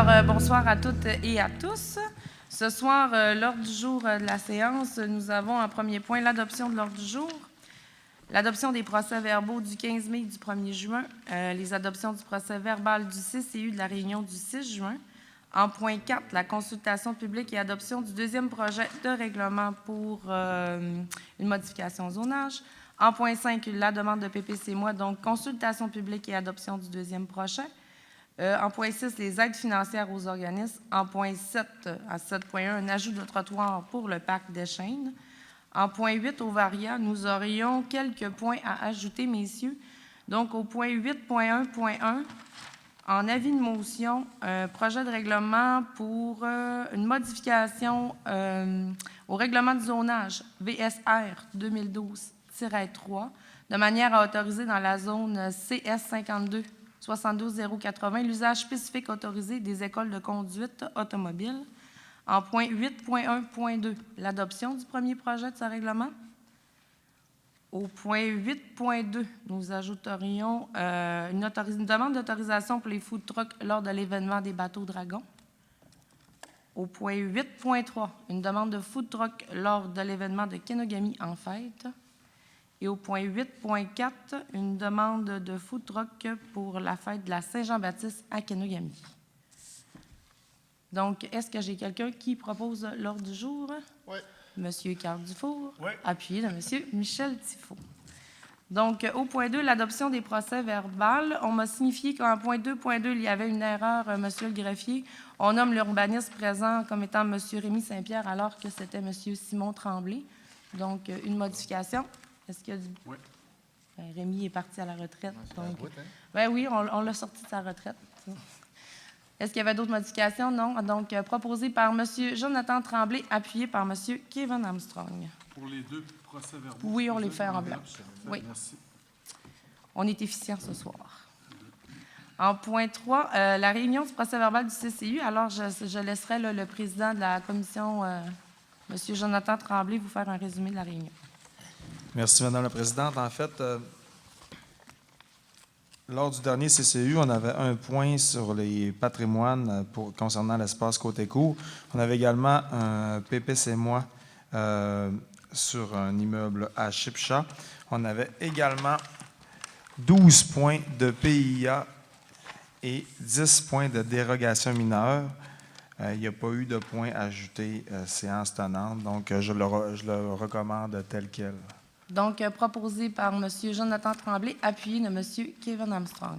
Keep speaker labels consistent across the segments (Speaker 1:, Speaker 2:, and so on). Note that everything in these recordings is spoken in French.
Speaker 1: Bonsoir à toutes et à tous. Ce soir, l'ordre du jour de la séance, nous avons en premier point l'adoption de l'ordre du jour, l'adoption des procès-verbaux du 15 mai et du 1er juin, les adoptions du procès-verbal du 6 et U de la réunion du 6 juin. En point 4, la consultation publique et adoption du deuxième projet de règlement pour une modification au zonage. En point 5, la demande de PPC-moi, donc consultation publique et adoption du deuxième projet. En point 6, les aides financières aux organismes. En point 7, à 7.1, un ajout de trottoir pour le parc des Chênes. En point 8, au Varia, nous aurions quelques points à ajouter, messieurs. Donc, au point 8.1.1, en avis de motion, projet de règlement pour une modification au règlement du zonage VSR 2012-3, de manière à autoriser dans la zone CS 52 72080 l'usage spécifique autorisé des écoles de conduite automobile. En point 8.1.2, l'adoption du premier projet de ce règlement. Au point 8.2, nous ajouterions une demande d'autorisation pour les food trucks lors de l'événement des bateaux dragons. Au point 8.3, une demande de food truck lors de l'événement de Kenogami en fête. Et au point 8.4, une demande de food truck pour la fête de la Saint-Jean-Baptiste à Kenogami. Donc, est-ce que j'ai quelqu'un qui propose l'ordre du jour?
Speaker 2: Oui.
Speaker 1: Monsieur Carl Dufour,
Speaker 2: oui.
Speaker 1: Appuyé de Monsieur Michel Tifo. Donc, au point 2, l'adoption des procès-verbaux. On m'a signifié qu'en point 2.2, il y avait une erreur, Monsieur le greffier. On nomme l'urbaniste présent comme étant Monsieur Rémy Saint-Pierre, alors que c'était Monsieur Simon Tremblay. Donc, une modification. Est-ce qu'il y a du...
Speaker 2: Oui.
Speaker 1: Ben, Rémy est parti à la retraite. Donc...
Speaker 2: Route, hein?
Speaker 1: Ben oui, on l'a sorti de sa retraite. Est-ce qu'il y avait d'autres modifications? Non. Donc, proposé par M. Jonathan Tremblay, appuyé par M. Kevin Armstrong.
Speaker 2: Pour les deux procès-verbaux?
Speaker 1: Oui, on les fait en blanc. Oui.
Speaker 2: Merci.
Speaker 1: On est efficient ce soir. En point 3, la réunion du procès-verbal du CCU. Alors, je laisserai le président de la commission, M. Jonathan Tremblay, vous faire un résumé de la réunion.
Speaker 3: Merci, Madame la Présidente. En fait, lors du dernier CCU, on avait un point sur les patrimoines concernant l'espace Côté-Cour. On avait également un PPC-moi sur un immeuble à Chipcha. On avait également 12 points de PIA et 10 points de dérogation mineure. Il n'y a pas eu de points ajoutés séance tenante, donc je le recommande tel quel.
Speaker 1: Donc, proposé par M. Jonathan Tremblay, appuyé de M. Kevin Armstrong.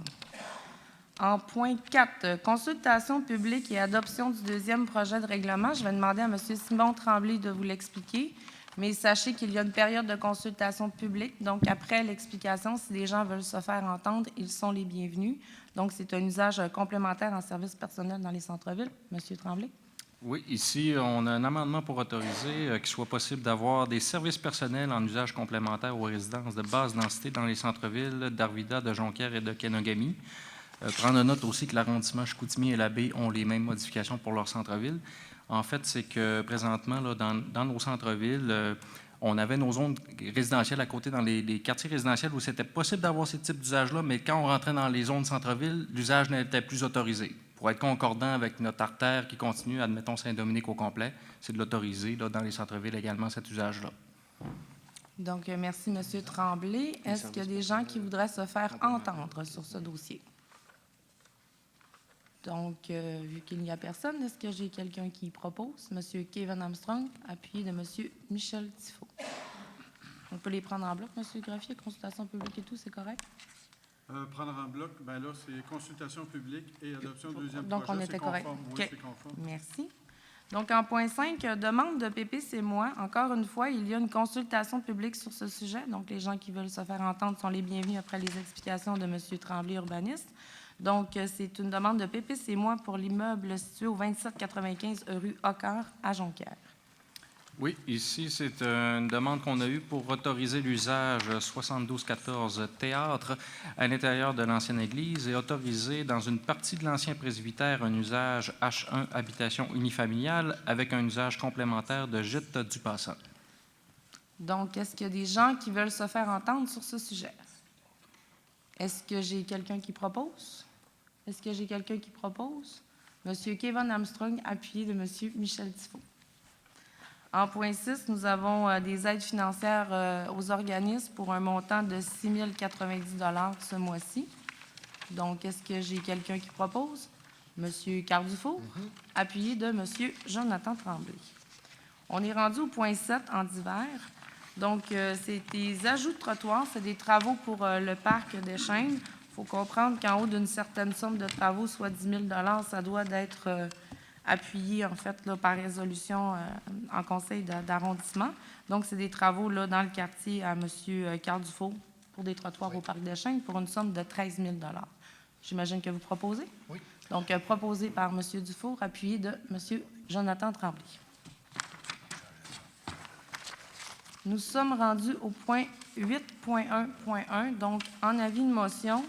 Speaker 1: En point 4, consultation publique et adoption du deuxième projet de règlement. Je vais demander à M. Simon Tremblay de vous l'expliquer, mais sachez qu'il y a une période de consultation publique. Donc, après l'explication, si des gens veulent se faire entendre, ils sont les bienvenus. Donc, c'est un usage complémentaire en service personnel dans les centres-villes. M. Tremblay.
Speaker 4: Oui, ici, on a un amendement pour autoriser qu'il soit possible d'avoir des services personnels en usage complémentaire aux résidences de basse densité dans les centres-villes d'Arvida, de Jonquière et de Kenogami. Prendre note aussi que l'arrondissement Chicoutimi et la Baie ont les mêmes modifications pour leur centre-ville. En fait, c'est que présentement, là, dans nos centres-villes, on avait nos zones résidentielles à côté dans les quartiers résidentiels où c'était possible d'avoir ces types d'usages-là, mais quand on rentrait dans les zones centre-ville, l'usage n'était plus autorisé. Pour être concordant avec notre artère qui continue, admettons Saint-Dominique au complet, c'est de l'autoriser dans les centres-villes également, cet usage-là.
Speaker 1: Donc, merci, M. Tremblay. Est-ce qu'il y a des gens qui voudraient se faire entendre sur ce dossier? Donc, vu qu'il n'y a personne, est-ce que j'ai quelqu'un qui propose? M. Kevin Armstrong, appuyé de M. Michel Tifo. On peut les prendre en bloc, M. Greffier, consultation publique et tout, c'est correct?
Speaker 2: Prendre en bloc, bien là, c'est consultation publique et adoption du deuxième
Speaker 1: Donc,
Speaker 2: projet.
Speaker 1: on était correct.
Speaker 2: Oui,
Speaker 1: Okay.
Speaker 2: c'est conforme.
Speaker 1: Merci. Donc, en point 5, demande de PPC-moi. Encore une fois, il y a une consultation publique sur ce sujet. Donc, les gens qui veulent se faire entendre sont les bienvenus après les explications de M. Tremblay, urbaniste. Donc, c'est une demande de PPC-moi pour l'immeuble situé au 2795 rue Hocquart à Jonquière.
Speaker 4: Oui, ici, c'est une demande qu'on a eue pour autoriser l'usage 7214 théâtre à l'intérieur de l'ancienne église et autoriser dans une partie de l'ancien presbytère un usage H1 habitation unifamiliale avec un usage complémentaire de gîte du passant.
Speaker 1: Donc, est-ce qu'il y a des gens qui veulent se faire entendre sur ce sujet? Est-ce que j'ai quelqu'un qui propose? Est-ce que j'ai quelqu'un qui propose? M. Kevin Armstrong, appuyé de M. Michel Tifo. En point 6, nous avons des aides financières aux organismes pour un montant de 6 090 $ ce mois-ci. Donc, est-ce que j'ai quelqu'un qui propose? M. Carl Dufour, appuyé de M. Jonathan Tremblay. On est rendu au point 7 en divers. Donc, c'est des ajouts de trottoirs, c'est des travaux pour le parc des Chênes. Il faut comprendre qu'en haut d'une certaine somme de travaux, soit 10 000 $, ça doit être appuyé, en fait, là, par résolution en conseil d'arrondissement. Donc, c'est des travaux là, dans le quartier à M. Carl Dufour pour des trottoirs au parc des Chênes pour une somme de 13 000 $. J'imagine que vous proposez?
Speaker 5: Oui.
Speaker 1: Donc, proposé par M. Dufour, appuyé de M. Jonathan Tremblay. Nous sommes rendus au point 8.1.1, donc en avis de motion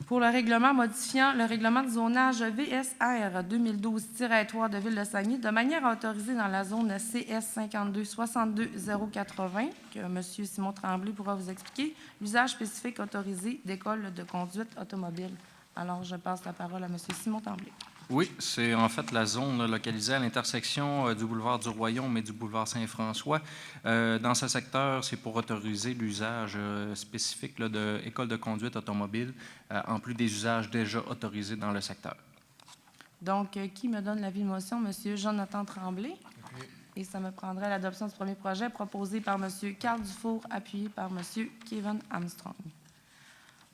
Speaker 1: pour le règlement modifiant le règlement de zonage VSR 2012-3 de Ville de Saguenay de manière à autoriser dans la zone CS 52-62-080, que M. Simon Tremblay pourra vous expliquer, l'usage spécifique autorisé d'écoles de conduite automobile. Alors, je passe la parole à M. Simon Tremblay.
Speaker 4: Oui, c'est en fait la zone localisée à l'intersection du boulevard du Royaume et du boulevard Saint-François. Dans ce secteur, c'est pour autoriser l'usage spécifique là, d'écoles de conduite automobile, en plus des usages déjà autorisés dans le secteur.
Speaker 1: Donc, qui me donne l'avis de motion? M. Jonathan Tremblay.
Speaker 5: Oui.
Speaker 1: Et ça me prendrait l'adoption du premier projet proposé par M. Carl Dufour, appuyé par M. Kevin Armstrong.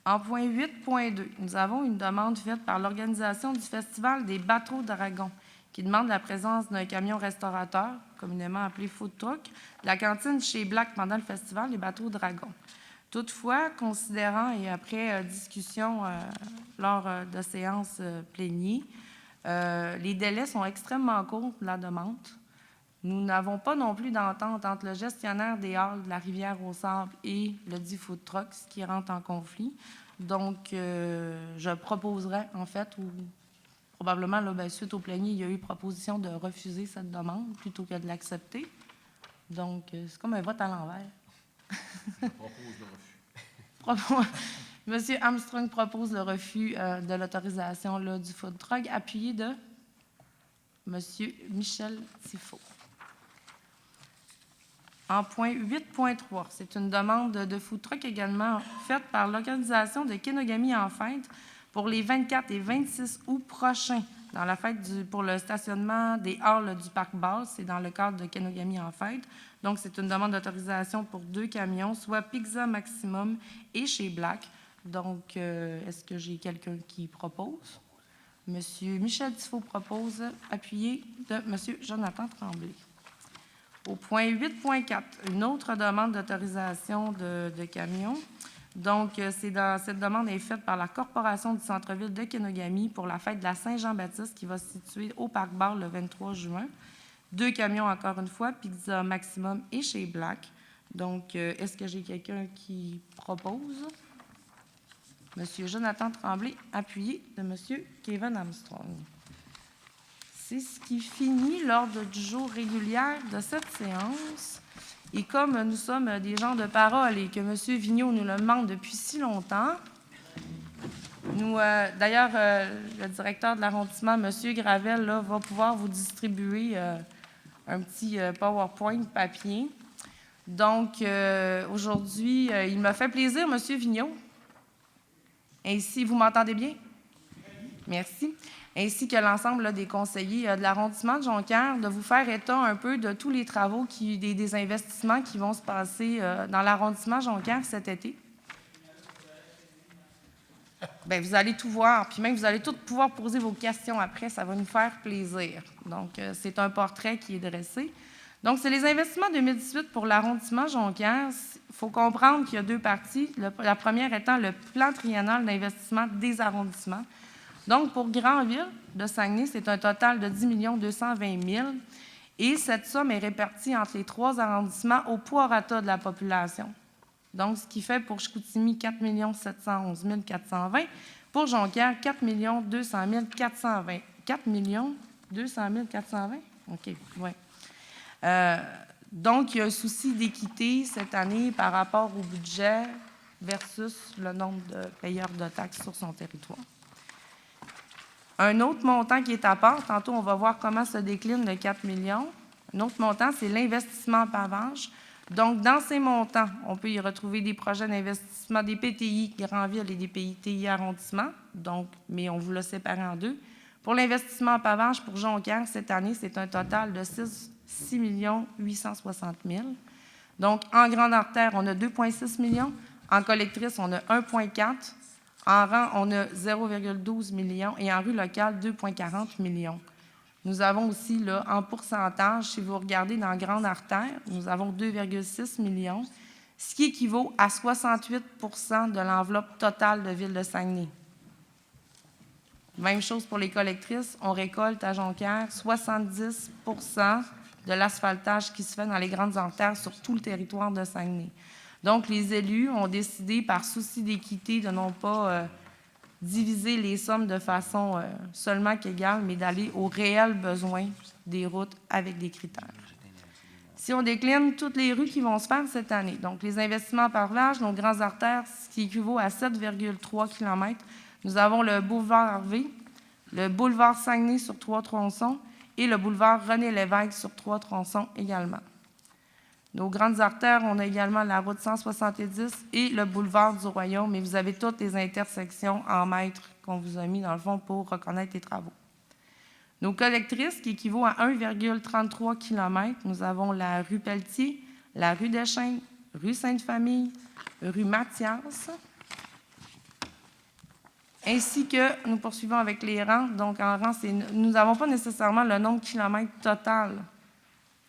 Speaker 1: En point 8.2, nous avons une demande faite par l'organisation du Festival des Bateaux Dragons qui demande la présence d'un camion restaurateur, communément appelé food truck, de la cantine chez Black pendant le festival des Bateaux Dragons. Toutefois, considérant et après discussion lors de séances plénières, les délais sont extrêmement courts de la demande. Nous n'avons pas non plus d'entente entre le gestionnaire des halles de la Rivière-aux-Sables et le dit food truck, ce qui rentre en conflit. Donc, je proposerais, en fait, ou probablement, là, suite au plénier, il y a eu proposition de refuser cette demande plutôt que de l'accepter. Donc, c'est comme un vote à l'envers.
Speaker 5: Je propose le refus.
Speaker 1: Monsieur Armstrong propose le refus de l'autorisation là, du food truck, appuyé de Monsieur Michel Tifo. En point 8.3, c'est une demande de food truck également faite par l'organisation de Kenogami en fête pour les 24 et 26 août prochains dans la fête pour le stationnement des halles du Parc Basse. C'est dans le cadre de Kenogami en fête. Donc, c'est une demande d'autorisation pour 2 camions, soit Pizza Maximum et chez Black. Donc, est-ce que j'ai quelqu'un qui propose? Monsieur Michel Tifo propose, appuyé de Monsieur Jonathan Tremblay. Au point 8.4, une autre demande d'autorisation de camions. Donc, cette demande est faite par la Corporation du centre-ville de Kenogami pour la fête de la Saint-Jean-Baptiste qui va se situer au Parc Bar le 23 juin. 2 camions, encore une fois, Pizza Maximum et chez Black. Donc, est-ce que j'ai quelqu'un qui propose? Monsieur Jonathan Tremblay, appuyé de Monsieur Kevin Armstrong. C'est ce qui finit l'ordre du jour régulier de cette séance. Et comme nous sommes des gens de parole et que M. Vigneault nous le demande depuis si longtemps, d'ailleurs, le directeur de l'arrondissement, M. Gravel, là, va pouvoir vous distribuer un petit PowerPoint papier. Donc, aujourd'hui, il me fait plaisir, M. Vigneault. Ainsi, vous m'entendez bien? Merci. Ainsi que l'ensemble là, des conseillers de l'arrondissement de Jonquière, de vous faire état un peu de tous les travaux, des investissements qui vont se passer dans l'arrondissement Jonquière cet été. Bien, vous allez tout voir, puis même vous allez tous pouvoir poser vos questions après, ça va nous faire plaisir. Donc, c'est un portrait qui est dressé. Donc, c'est les investissements 2018 pour l'arrondissement Jonquière. Il faut comprendre qu'il y a 2 parties. La première étant le plan triennal d'investissement des arrondissements. Donc, pour Grandville de Saguenay, c'est un total de 10 220 000 et cette somme est répartie entre les 3 arrondissements au prorata de la population. Donc, ce qui fait pour Chicoutimi 4 711 420, pour Jonquière 4 200 420. 4 200 420? OK, oui. Donc, il y a un souci d'équité cette année par rapport au budget versus le nombre de payeurs de taxes sur son territoire. Un autre montant qui est à part, tantôt on va voir comment se décline le 4 millions. Un autre montant, c'est l'investissement en pavage. Donc, dans ces montants, on peut y retrouver des projets d'investissement des PTI Grand Ville et des PTI arrondissement, donc, mais on vous l'a séparé en deux. Pour l'investissement en pavage pour Jonquière, cette année, c'est un total de 6 860 000. Donc, en grande artère, on a 2,6 millions. En collectrice, on a 1,4. En rang, on a 0,12 millions. Et en rue locale, 2,40 millions. Nous avons aussi, là, en pourcentage, si vous regardez dans grande artère, nous avons 2,6 millions, ce qui équivaut à 68 de l'enveloppe totale de Ville de Saguenay. Même chose pour les collectrices, on récolte à Jonquière 70 de l'asphaltage qui se fait dans les grandes artères sur tout le territoire de Saguenay. Donc, les élus ont décidé, par souci d'équité, de non pas diviser les sommes de façon seulement qu'égale, mais d'aller aux réels besoins des routes avec des critères. Si on décline toutes les rues qui vont se faire cette année, donc les investissements en pavage, nos grandes artères, ce qui équivaut à 7,3 km, nous avons le boulevard Harvey, le boulevard Saguenay sur 3 tronçons et le boulevard René-Lévesque sur 3 tronçons également. Nos grandes artères, on a également la route 170 et le boulevard du Royaume, mais vous avez toutes les intersections en mètres qu'on vous a mis dans le fond pour reconnaître les travaux. Nos collectrices, qui équivaut à 1,33 km, nous avons la rue Pelletier, la rue Deschênes, rue Sainte-Famille, rue Mathias, ainsi que nous poursuivons avec les rangs. Donc, en rang, nous n'avons pas nécessairement le nombre de kilomètres total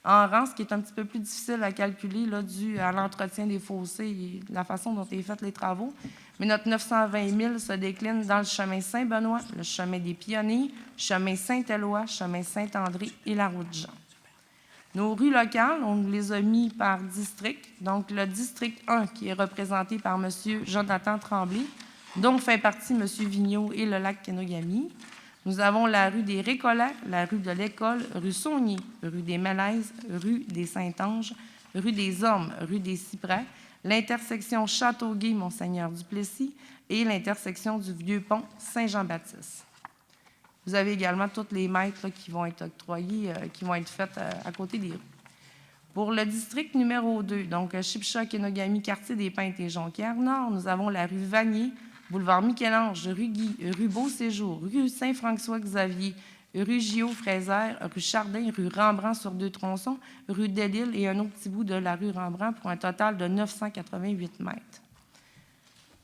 Speaker 1: en rang, ce qui est un petit peu plus difficile à calculer là, dû à l'entretien des fossés et la façon dont est faits les travaux. Mais notre 920 000 se décline dans le chemin Saint-Benoît, le chemin des Pionniers, le chemin Saint-Éloi, le chemin Saint-André et la route Jean. Nos rues locales, on les a mis par district. Donc, le district 1, qui est représenté par M. Jonathan Tremblay, dont fait partie M. Vigneault et le lac Kenogami. Nous avons la rue des Récollets, la rue de l'École, rue Saunier, rue des Mélèzes, rue des Saint-Anges, rue des Hommes, rue des Cyprès, l'intersection Châteauguay-Monseigneur-Duplessis et l'intersection du Vieux-Pont Saint-Jean-Baptiste. Vous avez également tous les mètres là, qui vont être octroyés, qui vont être faits à côté des rues. Pour le district numéro 2, donc Chipcha, Kenogami, Quartier des Peintres et Jonquière-Nord, nous avons la rue Vanier, boulevard Michel-Ange, rue Guy, rue Beau-Séjour, rue Saint-François-Xavier, rue Gio-Fraisère, rue Chardin, rue Rembrandt sur 2 tronçons, rue Delisle et un autre petit bout de la rue Rembrandt pour un total de 988 mètres.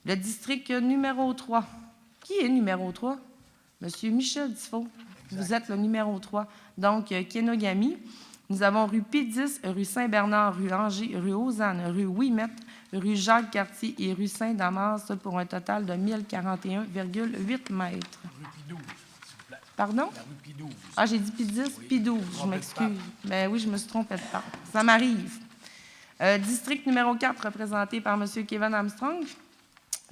Speaker 1: Le district numéro 3. Qui est numéro 3? Monsieur Michel Dufault. Vous êtes le numéro 3. Donc, Kenogami. Nous avons rue P10, rue Saint-Bernard, rue Angers, rue Lausanne, rue Ouimet, rue Jacques-Cartier et rue Saint-Damas pour un total de 1041,8 mètres.
Speaker 5: Rue P12, s'il vous plaît.
Speaker 1: Pardon?
Speaker 5: La rue P12.
Speaker 1: Ah, j'ai dit P10,
Speaker 5: Oui.
Speaker 1: P12, je m'excuse. Ben oui, je me suis trompée de part. Ça m'arrive. District numéro 4, représenté par M. Kevin Armstrong.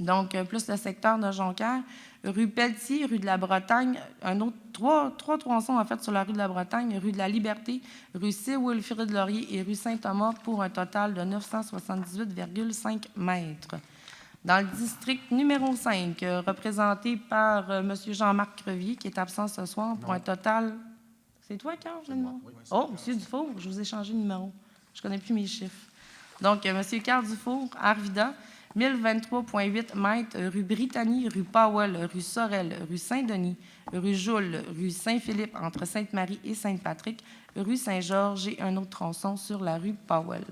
Speaker 1: Donc, plus le secteur de Jonquière. Rue Pelletier, rue de la Bretagne, un autre, trois tronçons en fait sur la rue de la Bretagne, rue de la Liberté, rue C. Wilfrid-Laurier et rue Saint-Thomas pour un total de 978,5 mètres. Dans le district numéro 5, représenté par M. Jean-Marc Crevier, qui est absent ce soir, pour un total... C'est toi, Carl, le numéro? Oh, M. Dufour, je vous ai changé de numéro. Je ne connais plus mes chiffres. Donc, M. Carl Dufour, Arvida, 1023,8 mètres, rue Brittany, rue Powell, rue Sorel, rue Saint-Denis, rue Joule, rue Saint-Philippe, entre Sainte-Marie et Sainte-Patrick, rue Saint-Georges et un autre tronçon sur la rue Powell.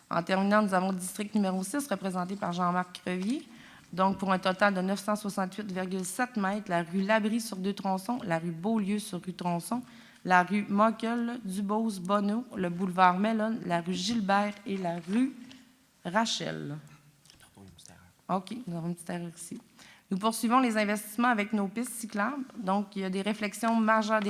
Speaker 1: En terminant, nous avons le district numéro 6, représenté par Jean-Marc Crevier, donc pour un total de 968,7 mètres, la rue Labrie sur 2 tronçons, la rue Beaulieu sur rue Tronçon, la rue Mockel, Dubose, Bonneau, le boulevard Mellon, la rue Gilbert et la rue Rachel. OK, nous avons une petite erreur ici. Nous poursuivons les investissements avec nos pistes cyclables. Donc, il y a des réflexions majeures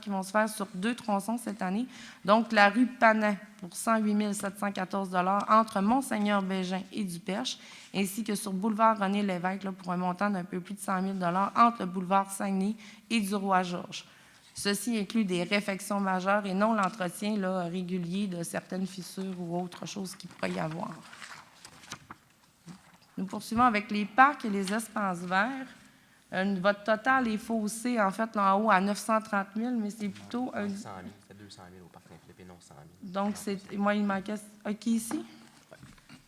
Speaker 1: qui vont se faire sur 2 tronçons cette année. Donc, la rue Panet pour 108 714 $ entre Monseigneur-Bégin et Duperche, ainsi que sur boulevard René-Lévesque là, pour un montant d'un peu plus de 100 000 $ entre le boulevard Saguenay et du Roi-Georges. Ceci inclut des réfections majeures et non l'entretien là, régulier de certaines fissures ou autre chose qu'il pourrait y avoir. Nous poursuivons avec les parcs et les espaces verts. Votre total est faussé, en fait, là en haut, à 930 000, mais c'est plutôt un...
Speaker 6: 100 000, c'était 200 000 au Parc Saint-Philippe et non 100 000.
Speaker 1: Donc, moi, il manquait... OK, ici?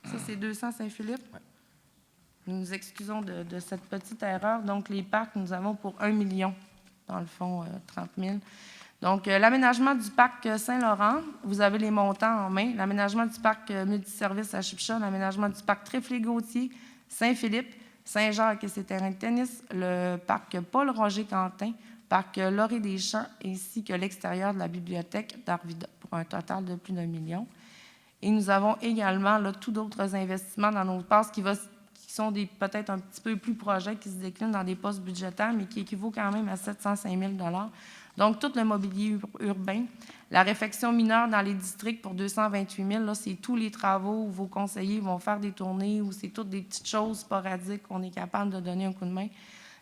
Speaker 1: Ça, c'est 200 Saint-Philippe?
Speaker 6: Ouais.
Speaker 1: Nous nous excusons de cette petite erreur. Donc, les parcs, nous avons pour 1 million, dans le fond, 30 000. Donc, l'aménagement du parc Saint-Laurent, vous avez les montants en main. L'aménagement du parc multiservice à Chipcha, l'aménagement du parc Tréflé-Gautier, Saint-Philippe, Saint-Jacques et ses terrains de tennis, le parc Paul-Roger-Quentin, parc Laurier-des-Champs, ainsi que l'extérieur de la bibliothèque d'Arvida, pour un total de plus d'1 million. Et nous avons également là, tous d'autres investissements dans nos passes qui sont peut-être un petit peu plus projets qui se déclinent dans des postes budgétaires, mais qui équivaut quand même à 705 000 $. Donc, tout le mobilier urbain. La réfection mineure dans les districts pour 228 000 $, là, c'est tous les travaux où vos conseillers vont faire des tournées, où c'est toutes des petites choses sporadiques qu'on est capable de donner un coup de main.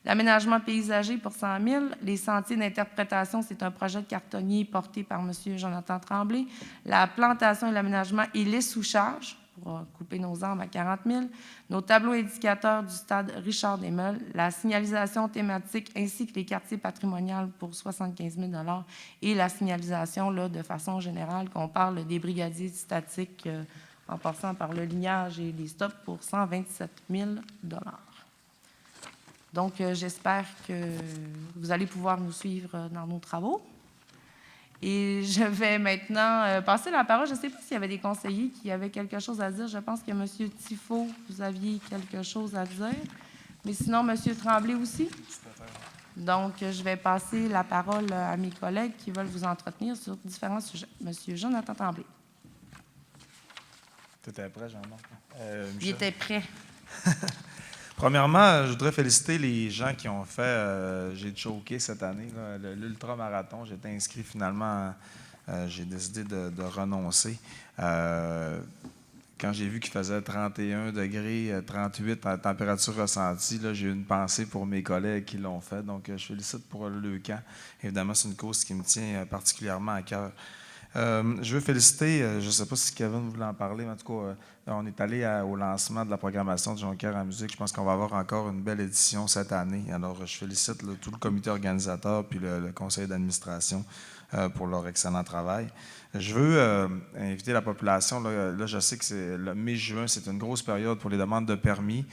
Speaker 1: L'aménagement paysager pour 100 000 $. Les sentiers d'interprétation, c'est un projet de cartonnier porté par M. Jonathan Tremblay. La plantation et l'aménagement et les sous-charges, pour couper nos arbres à 40 000 $. Nos tableaux indicateurs du stade Richard Desmeules, la signalisation thématique ainsi que les quartiers patrimoniaux pour 75 000 $. Et la signalisation, là, de façon générale, qu'on parle des brigadiers statiques en passant par le lignage et les stops pour 127 000 $. Donc, j'espère que vous allez pouvoir nous suivre dans nos travaux. Et je vais maintenant passer la parole. Je ne sais pas s'il y avait des conseillers qui avaient quelque chose à dire. Je pense que M. Tifo, vous aviez quelque chose à dire. Mais sinon, M. Tremblay aussi. Donc, je vais passer la parole à mes collègues qui veulent vous entretenir sur différents sujets. M. Jonathan Tremblay.
Speaker 3: Tu étais prêt, Jean-Marc?
Speaker 1: Il était prêt.
Speaker 3: Premièrement, je voudrais féliciter les gens qui ont fait, j'ai choqué cette année, l'ultramarathon. J'étais inscrit finalement, j'ai décidé de renoncer. Quand j'ai vu qu'il faisait 31 degrés, 38 en température ressentie, j'ai eu une pensée pour mes collègues qui l'ont fait. Donc, je félicite pour le camp. Évidemment, c'est une cause qui me tient particulièrement à cœur. Je veux féliciter, je ne sais pas si Kevin voulait en parler, mais en tout cas, on est allé au lancement de la programmation de Jonquière en musique. Je pense qu'on va avoir encore une belle édition cette année. Alors, je félicite tout le comité organisateur puis le conseil d'administration pour leur excellent travail. Je veux inviter la population. Là, je sais que le mai-juin, c'est une grosse période pour les demandes de permis.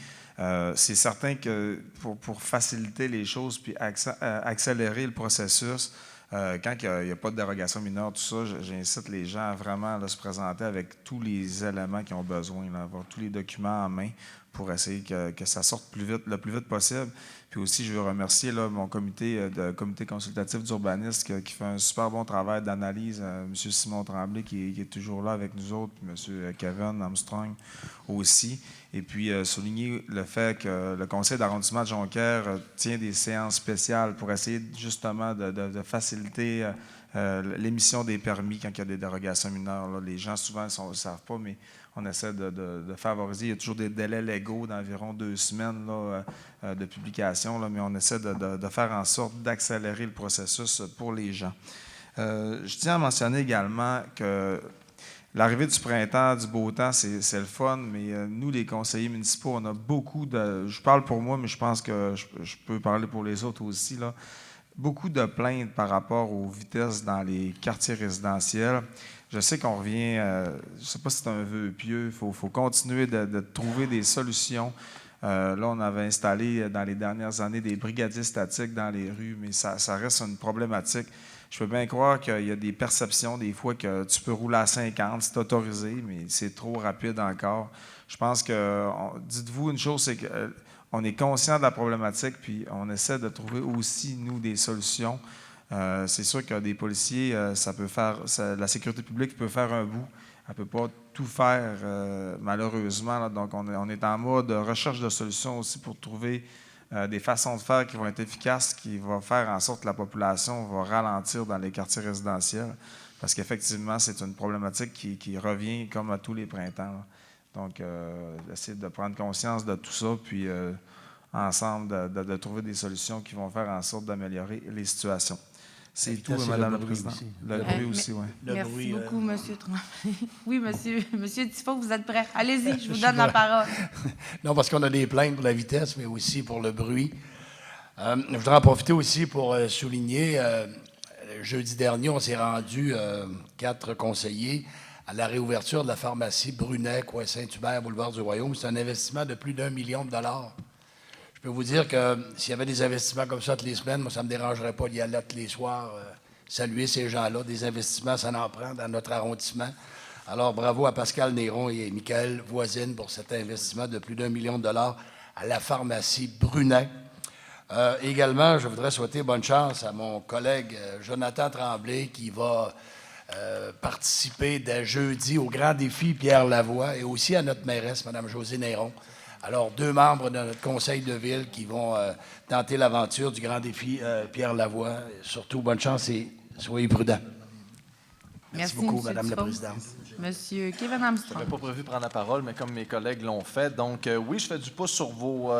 Speaker 3: C'est certain que pour faciliter les choses puis accélérer le processus, quand il n'y a pas de dérogation mineure, tout ça, j'incite les gens à vraiment se présenter avec tous les éléments qu'ils ont besoin, avoir tous les documents en main pour essayer que ça sorte le plus vite possible. Puis aussi, je veux remercier mon comité consultatif d'urbanisme qui fait un super bon travail d'analyse, M. Simon Tremblay qui est toujours là avec nous autres, puis M. Kevin Armstrong aussi. Et puis, souligner le fait que le conseil d'arrondissement de Jonquière tient des séances spéciales pour essayer justement de faciliter l'émission des permis quand il y a des dérogations mineures. Là. Les gens, souvent, ne savent pas, mais on essaie de favoriser. Il y a toujours des délais légaux d'environ 2 semaines de publication, mais on essaie de faire en sorte d'accélérer le processus pour les gens. Je tiens à mentionner également que l'arrivée du printemps, du beau temps, c'est le fun, mais nous, les conseillers municipaux, on a beaucoup de... Je parle pour moi, mais je pense que je peux parler pour les autres aussi, là. Beaucoup de plaintes par rapport aux vitesses dans les quartiers résidentiels. Je sais qu'on revient, je ne sais pas si c'est un vœu pieux, il faut continuer de trouver des solutions. Là, on avait installé dans les dernières années des brigadiers statiques dans les rues, mais ça reste une problématique. Je peux bien croire qu'il y a des perceptions des fois que tu peux rouler à 50, c'est autorisé, mais c'est trop rapide encore. Je pense que, dites-vous une chose, c'est qu'on est conscient de la problématique, puis on essaie de trouver aussi, nous, des solutions. C'est sûr que des policiers, la sécurité publique peut faire un bout. Elle ne peut pas tout faire, malheureusement. Là. Donc, on est en mode recherche de solutions aussi pour trouver des façons de faire qui vont être efficaces, qui vont faire en sorte que la population va ralentir dans les quartiers résidentiels. Parce qu'effectivement, c'est une problématique qui revient comme à tous les printemps. Là. Donc, essayer de prendre conscience de tout ça, puis ensemble, de trouver des solutions qui vont faire en sorte d'améliorer les situations. C'est tout, Madame la Présidente. Le bruit aussi, oui.
Speaker 1: Merci beaucoup, M. Tremblay. Oui, Monsieur Tifo, vous êtes prêt. Allez-y, je vous donne la parole.
Speaker 5: Non, parce qu'on a des plaintes pour la vitesse, mais aussi pour le bruit. Je voudrais en profiter aussi pour souligner, jeudi dernier, on s'est rendu 4 conseillers à la réouverture de la pharmacie Brunet, coin Saint-Hubert, boulevard du Royaume. C'est un investissement de plus d'1 million de dollars. Je peux vous dire que s'il y avait des investissements comme ça toutes les semaines, moi, ça ne me dérangerait pas d'y aller tous les soirs, saluer ces gens-là. Des investissements, ça en prend dans notre arrondissement. Alors, bravo à Pascal Néron et Michael Voisine pour cet investissement de plus d'1 million de dollars à la pharmacie Brunet. Également, je voudrais souhaiter bonne chance à mon collègue Jonathan Tremblay qui va participer dès jeudi au grand défi Pierre Lavoie et aussi à notre mairesse, Mme Josée Néron. Alors, 2 membres de notre conseil de ville qui vont tenter l'aventure du grand défi Pierre Lavoie. Surtout, bonne chance et soyez prudents. Merci beaucoup,
Speaker 1: Monsieur
Speaker 5: Madame la
Speaker 1: Dufault.
Speaker 5: Présidente.
Speaker 1: Monsieur Kevin
Speaker 3: Je n'avais
Speaker 1: Armstrong.
Speaker 3: pas prévu prendre la parole, mais comme mes collègues l'ont fait. Donc, oui, je fais du pouce sur vos...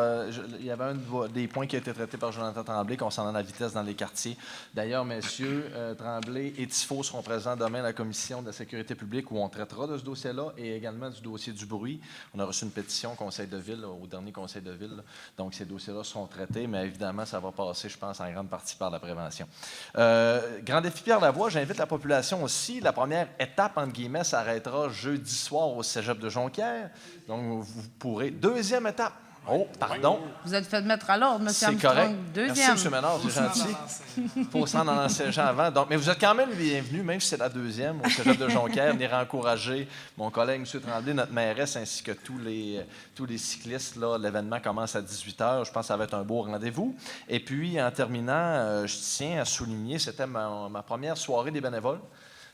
Speaker 3: il y avait des points qui a été traités par Jonathan Tremblay concernant la vitesse dans les quartiers. D'ailleurs, messieurs Tremblay et Tifo seront présents demain à la commission de la sécurité publique où on traitera de ce dossier-là et également du dossier du bruit. On a reçu une pétition au conseil de ville, au dernier conseil de ville. Donc, ces dossiers-là seront traités, mais évidemment, ça va passer, je pense, en grande partie par la prévention. Grand défi Pierre Lavoie, j'invite la population aussi. La première étape, entre guillemets, s'arrêtera jeudi soir au cégep de Jonquière. Donc, vous pourrez... Deuxième étape. Oh, pardon.
Speaker 1: Vous êtes fait mettre à l'ordre, M.
Speaker 3: C'est
Speaker 1: Armstrong.
Speaker 3: correct.
Speaker 1: Deuxième.
Speaker 3: Merci, M. Ménard, c'est gentil. Il faut se rendre dans l'enseignant avant. Donc, mais vous êtes quand même les bienvenus, même si c'est la deuxième, au cégep de Jonquière. Venir encourager mon collègue M. Tremblay, notre mairesse, ainsi que tous les cyclistes. Là, l'événement commence à 18h. Je pense que ça va être un beau rendez-vous. Et puis, en terminant, je tiens à souligner, c'était ma première soirée des bénévoles.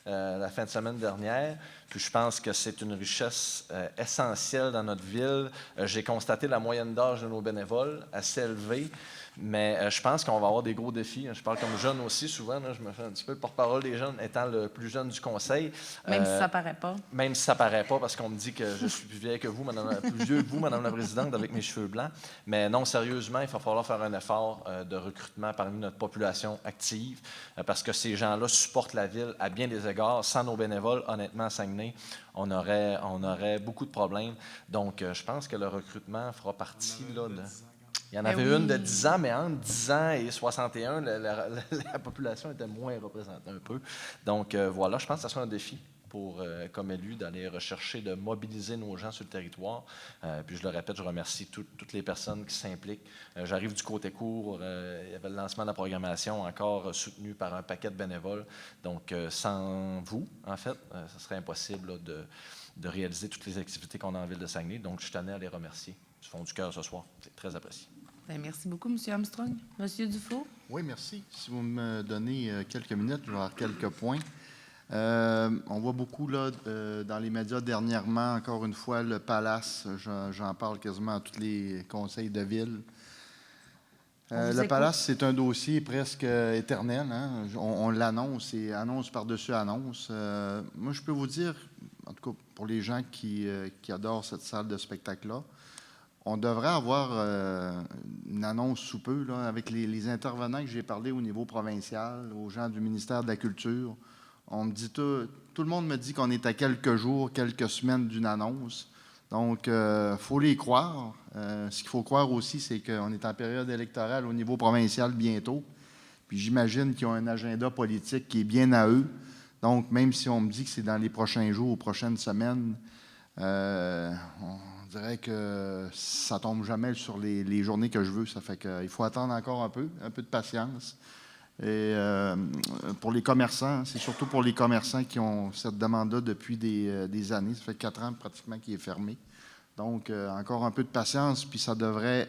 Speaker 3: La fin de semaine dernière. Puis je pense que c'est une richesse essentielle dans notre ville. J'ai constaté la moyenne d'âge de nos bénévoles assez élevée, mais je pense qu'on va avoir des gros défis. Je parle comme jeune aussi souvent. Là, je me fais un petit peu le porte-parole des jeunes, étant le plus jeune du conseil.
Speaker 1: Même si ça paraît pas.
Speaker 3: Même si ça paraît pas, parce qu'on me dit que je suis plus vieille que vous, plus vieux que vous, Madame la Présidente, avec mes cheveux blancs. Mais non, sérieusement, il va falloir faire un effort de recrutement parmi notre population active, parce que ces gens-là supportent la ville à bien des égards. Sans nos bénévoles, honnêtement, à Saguenay, on aurait beaucoup de problèmes. Donc, je pense que le recrutement fera partie là, de... Il y en avait une de 10 ans, mais entre 10 ans et 61, la population était moins représentée un peu. Donc, voilà, je pense que ça sera un défi pour, comme élu, d'aller rechercher, de mobiliser nos gens sur le territoire. Puis je le répète, je remercie toutes les personnes qui s'impliquent. J'arrive du côté court, il y avait le lancement de la programmation encore soutenu par un paquet de bénévoles. Donc, sans vous, en fait, ce serait impossible là, de réaliser toutes les activités qu'on a en ville de Saguenay. Donc, je tenais à les remercier du fond du cœur ce soir. C'est très apprécié.
Speaker 1: Bien, merci beaucoup, M. Armstrong. M. Dufault.
Speaker 7: Oui, merci. Si vous me donnez quelques minutes, je vais avoir quelques points. On voit beaucoup là, dans les médias dernièrement, encore une fois, le Palace. J'en parle quasiment à tous les conseils de ville. Le Palace, c'est un dossier presque éternel. Hein? On l'annonce et annonce par-dessus annonce. Moi, je peux vous dire, en tout cas pour les gens qui adorent cette salle de spectacle-là, on devrait avoir une annonce sous peu là, avec les intervenants que j'ai parlé au niveau provincial, aux gens du ministère de la Culture. On me dit tout le monde me dit qu'on est à quelques jours, quelques semaines d'une annonce. Donc, il faut les croire. Ce qu'il faut croire aussi, c'est qu'on est en période électorale au niveau provincial bientôt. Puis j'imagine qu'ils ont un agenda politique qui est bien à eux. Donc, même si on me dit que c'est dans les prochains jours ou prochaines semaines, on dirait que ça tombe jamais sur les journées que je veux. Ça fait qu'il faut attendre encore un peu de patience. Et pour les commerçants, c'est surtout pour les commerçants qui ont cette demande-là depuis des années. Ça fait 4 ans pratiquement qu'il est fermé. Donc, encore un peu de patience, puis ça devrait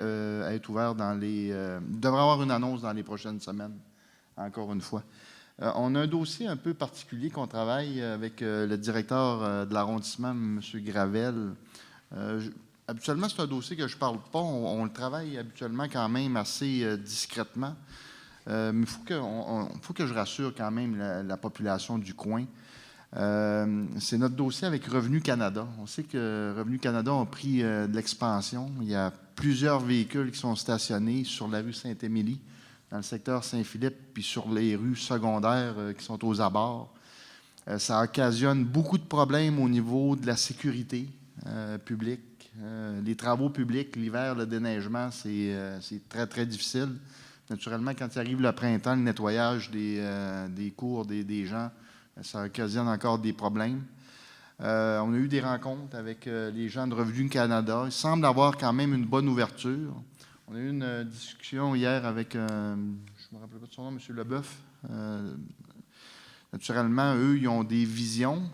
Speaker 7: être ouvert il devrait y avoir une annonce dans les prochaines semaines, encore une fois. On a un dossier un peu particulier qu'on travaille avec le directeur de l'arrondissement, M. Gravel. Habituellement, c'est un dossier que je ne parle pas. On le travaille habituellement quand même assez discrètement. Mais il faut que je rassure quand même la population du coin. C'est notre dossier avec Revenu Canada. On sait que Revenu Canada a pris de l'expansion. Il y a plusieurs véhicules qui sont stationnés sur la rue Saint-Émilie, dans le secteur Saint-Philippe, puis sur les rues secondaires qui sont aux abords. Ça occasionne beaucoup de problèmes au niveau de la sécurité publique. Les travaux publics, l'hiver, le déneigement, c'est très, très difficile. Naturellement, quand il arrive le printemps, le nettoyage des cours des gens, ça occasionne encore des problèmes. On a eu des rencontres avec les gens de Revenu Canada. Il semble avoir quand même une bonne ouverture. On a eu une discussion hier avec, je ne me rappelle pas de son nom, M. Leboeuf. Naturellement, eux, ils ont des visions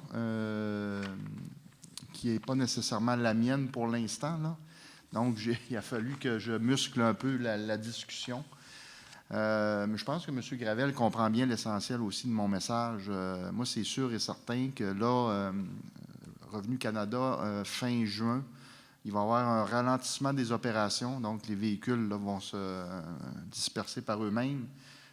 Speaker 7: qui n'est pas nécessairement la mienne pour l'instant, là. Donc, il a fallu que je muscle un peu la discussion. Mais je pense que M. Gravel comprend bien l'essentiel aussi de mon message. Moi, c'est sûr et certain que là, Revenu Canada, fin juin, il va y avoir un ralentissement des opérations. Donc, les véhicules là, vont se disperser par eux-mêmes.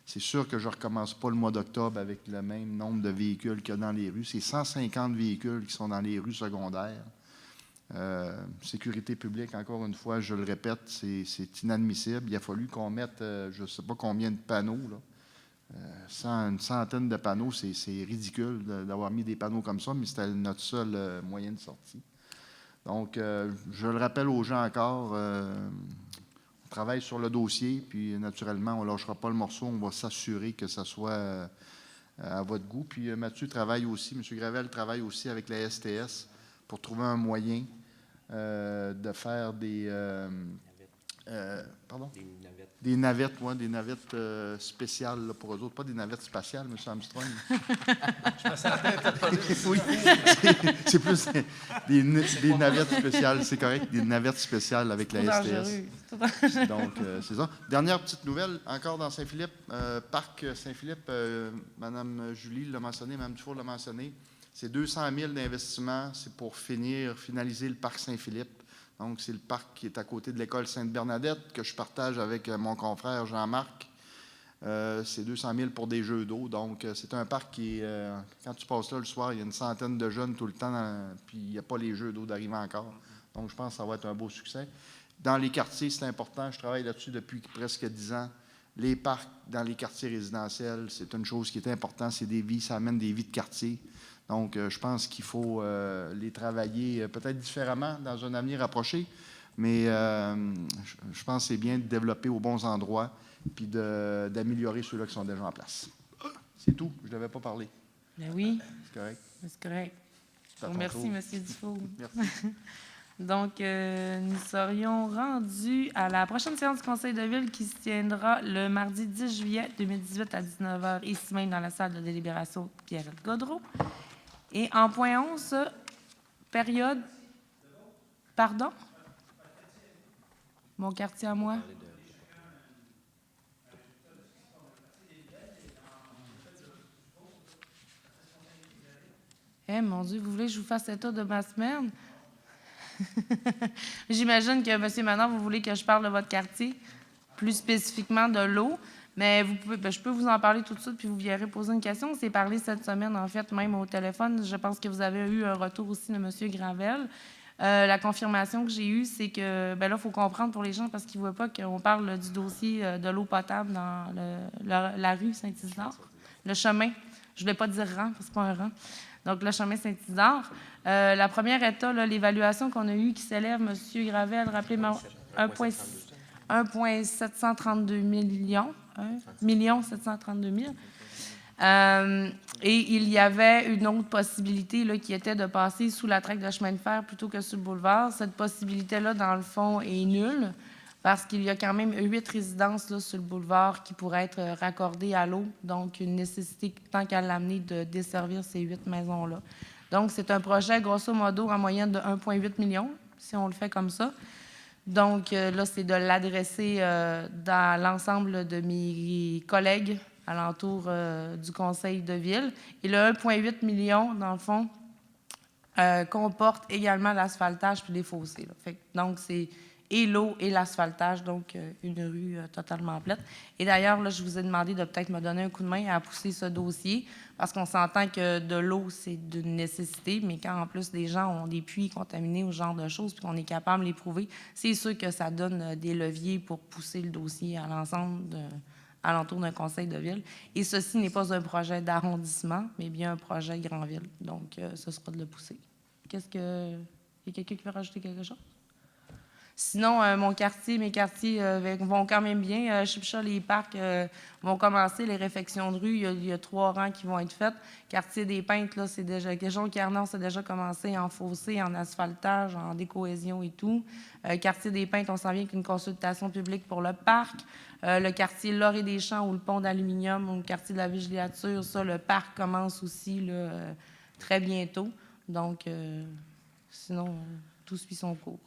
Speaker 7: C'est sûr que je ne recommence pas le mois d'octobre avec le même nombre de véhicules qu'il y a dans les rues. C'est 150 véhicules qui sont dans les rues secondaires. Sécurité publique, encore une fois, je le répète, c'est inadmissible. Il a fallu qu'on mette, je ne sais pas combien de panneaux, là. Une centaine de panneaux, c'est ridicule d'avoir mis des panneaux comme ça, mais c'était notre seul moyen de sortie. Donc, je le rappelle aux gens encore, on travaille sur le dossier, puis naturellement, on ne lâchera pas le morceau, on va s'assurer que ça soit à votre goût. Puis Mathieu travaille aussi, M. Gravel travaille aussi avec la STS pour trouver un moyen de faire des navettes, ouais, des navettes spéciales là, pour eux autres, pas des navettes spatiales, M. Armstrong. Oui, c'est plus des navettes spéciales, c'est correct, des navettes spéciales avec la STS. Donc, c'est ça. Dernière petite nouvelle, encore dans Saint-Philippe, Parc Saint-Philippe, Mme Julie l'a mentionné, Mme Dufour l'a mentionné, c'est 200 000 d'investissement, c'est pour finaliser le Parc Saint-Philippe. Donc, c'est le parc qui est à côté de l'école Sainte-Bernadette, que je partage avec mon confrère Jean-Marc. C'est 200 000 pour des jeux d'eau. Donc, c'est un parc qui, quand tu passes là le soir, il y a une centaine de jeunes tout le temps, puis il n'y a pas les jeux d'eau d'arriver encore. Donc, je pense que ça va être un beau succès. Dans les quartiers, c'est important. Je travaille là-dessus depuis presque 10 ans. Les parcs dans les quartiers résidentiels, c'est une chose qui est importante. C'est des vies, ça amène des vies de quartier. Donc, je pense qu'il faut les travailler peut-être différemment dans un avenir approché, mais je pense que c'est bien de développer aux bons endroits puis d'améliorer ceux-là qui sont déjà en place. C'est tout. Je ne devais pas parler.
Speaker 1: Ben oui.
Speaker 7: C'est correct.
Speaker 1: C'est correct. Merci, M. Dufault.
Speaker 7: Merci.
Speaker 1: Donc, nous serions rendus à la prochaine séance du Conseil de ville qui se tiendra le mardi 10 juillet 2018 à 19h, ici même dans la salle de délibération Pierrette Gaudreault. Et en point 11, période... Pardon? Mon quartier à moi? Eh, mon Dieu, vous voulez que je vous fasse état de ma semaine? J'imagine que, M. Manon, vous voulez que je parle de votre quartier, plus spécifiquement de l'eau. Mais vous pouvez, je peux vous en parler tout de suite, puis vous viendrez poser une question. On s'est parlé cette semaine, en fait, même au téléphone. Je pense que vous avez eu un retour aussi de M. Gravel. La confirmation que j'ai eue, c'est que, là, il faut comprendre pour les gens, parce qu'ils ne voient pas qu'on parle du dossier de l'eau potable dans la rue Saint-Isidore. Le chemin. Je ne voulais pas dire rang, parce que ce n'est pas un rang. Donc, le chemin Saint-Isidore. La première étape, l'évaluation qu'on a eue qui s'élève, M. Gravel, rappelez-moi, 1,732 millions. 1 732 000. Et il y avait une autre possibilité là, qui était de passer sous la traque de chemin de fer plutôt que sur le boulevard. Cette possibilité-là, dans le fond, est nulle parce qu'il y a quand même 8 résidences là, sur le boulevard qui pourraient être raccordées à l'eau. Donc, une nécessité, tant qu'à l'amener, de desservir ces 8 maisons-là. Donc, c'est un projet, grosso modo, en moyenne de 1,8 million, si on le fait comme ça. Donc, là, c'est de l'adresser dans l'ensemble de mes collègues alentour du conseil de ville. Et le 1,8 million, dans le fond, comporte également l'asphaltage puis les fossés. Là. Donc, c'est et l'eau et l'asphaltage, donc une rue totalement plate. Et d'ailleurs, là, je vous ai demandé de peut-être me donner un coup de main à pousser ce dossier, parce qu'on s'entend que de l'eau, c'est d'une nécessité, mais quand en plus des gens ont des puits contaminés ou ce genre de choses, puis qu'on est capable de les prouver, c'est sûr que ça donne des leviers pour pousser le dossier à l'ensemble alentour d'un conseil de ville. Et ceci n'est pas un projet d'arrondissement, mais bien un projet grand ville. Donc, ce sera de le pousser. Il y a quelqu'un qui veut rajouter quelque chose? Sinon, mes quartiers vont quand même bien. Chipcha, les parcs vont commencer, les réfections de rue, il y a 3 rangs qui vont être faits. Quartier des Peintres, là, c'est déjà, Jonquière-Nord, c'est déjà commencé en fossé, en asphaltage, en décohésion et tout. Quartier des Peintres, on s'en vient avec une consultation publique pour le parc. Le quartier Laurier-des-Champs ou le pont d'aluminium ou le quartier de la Villégiature, ça, le parc commence aussi là, très bientôt. Donc, sinon, tout suit son cours.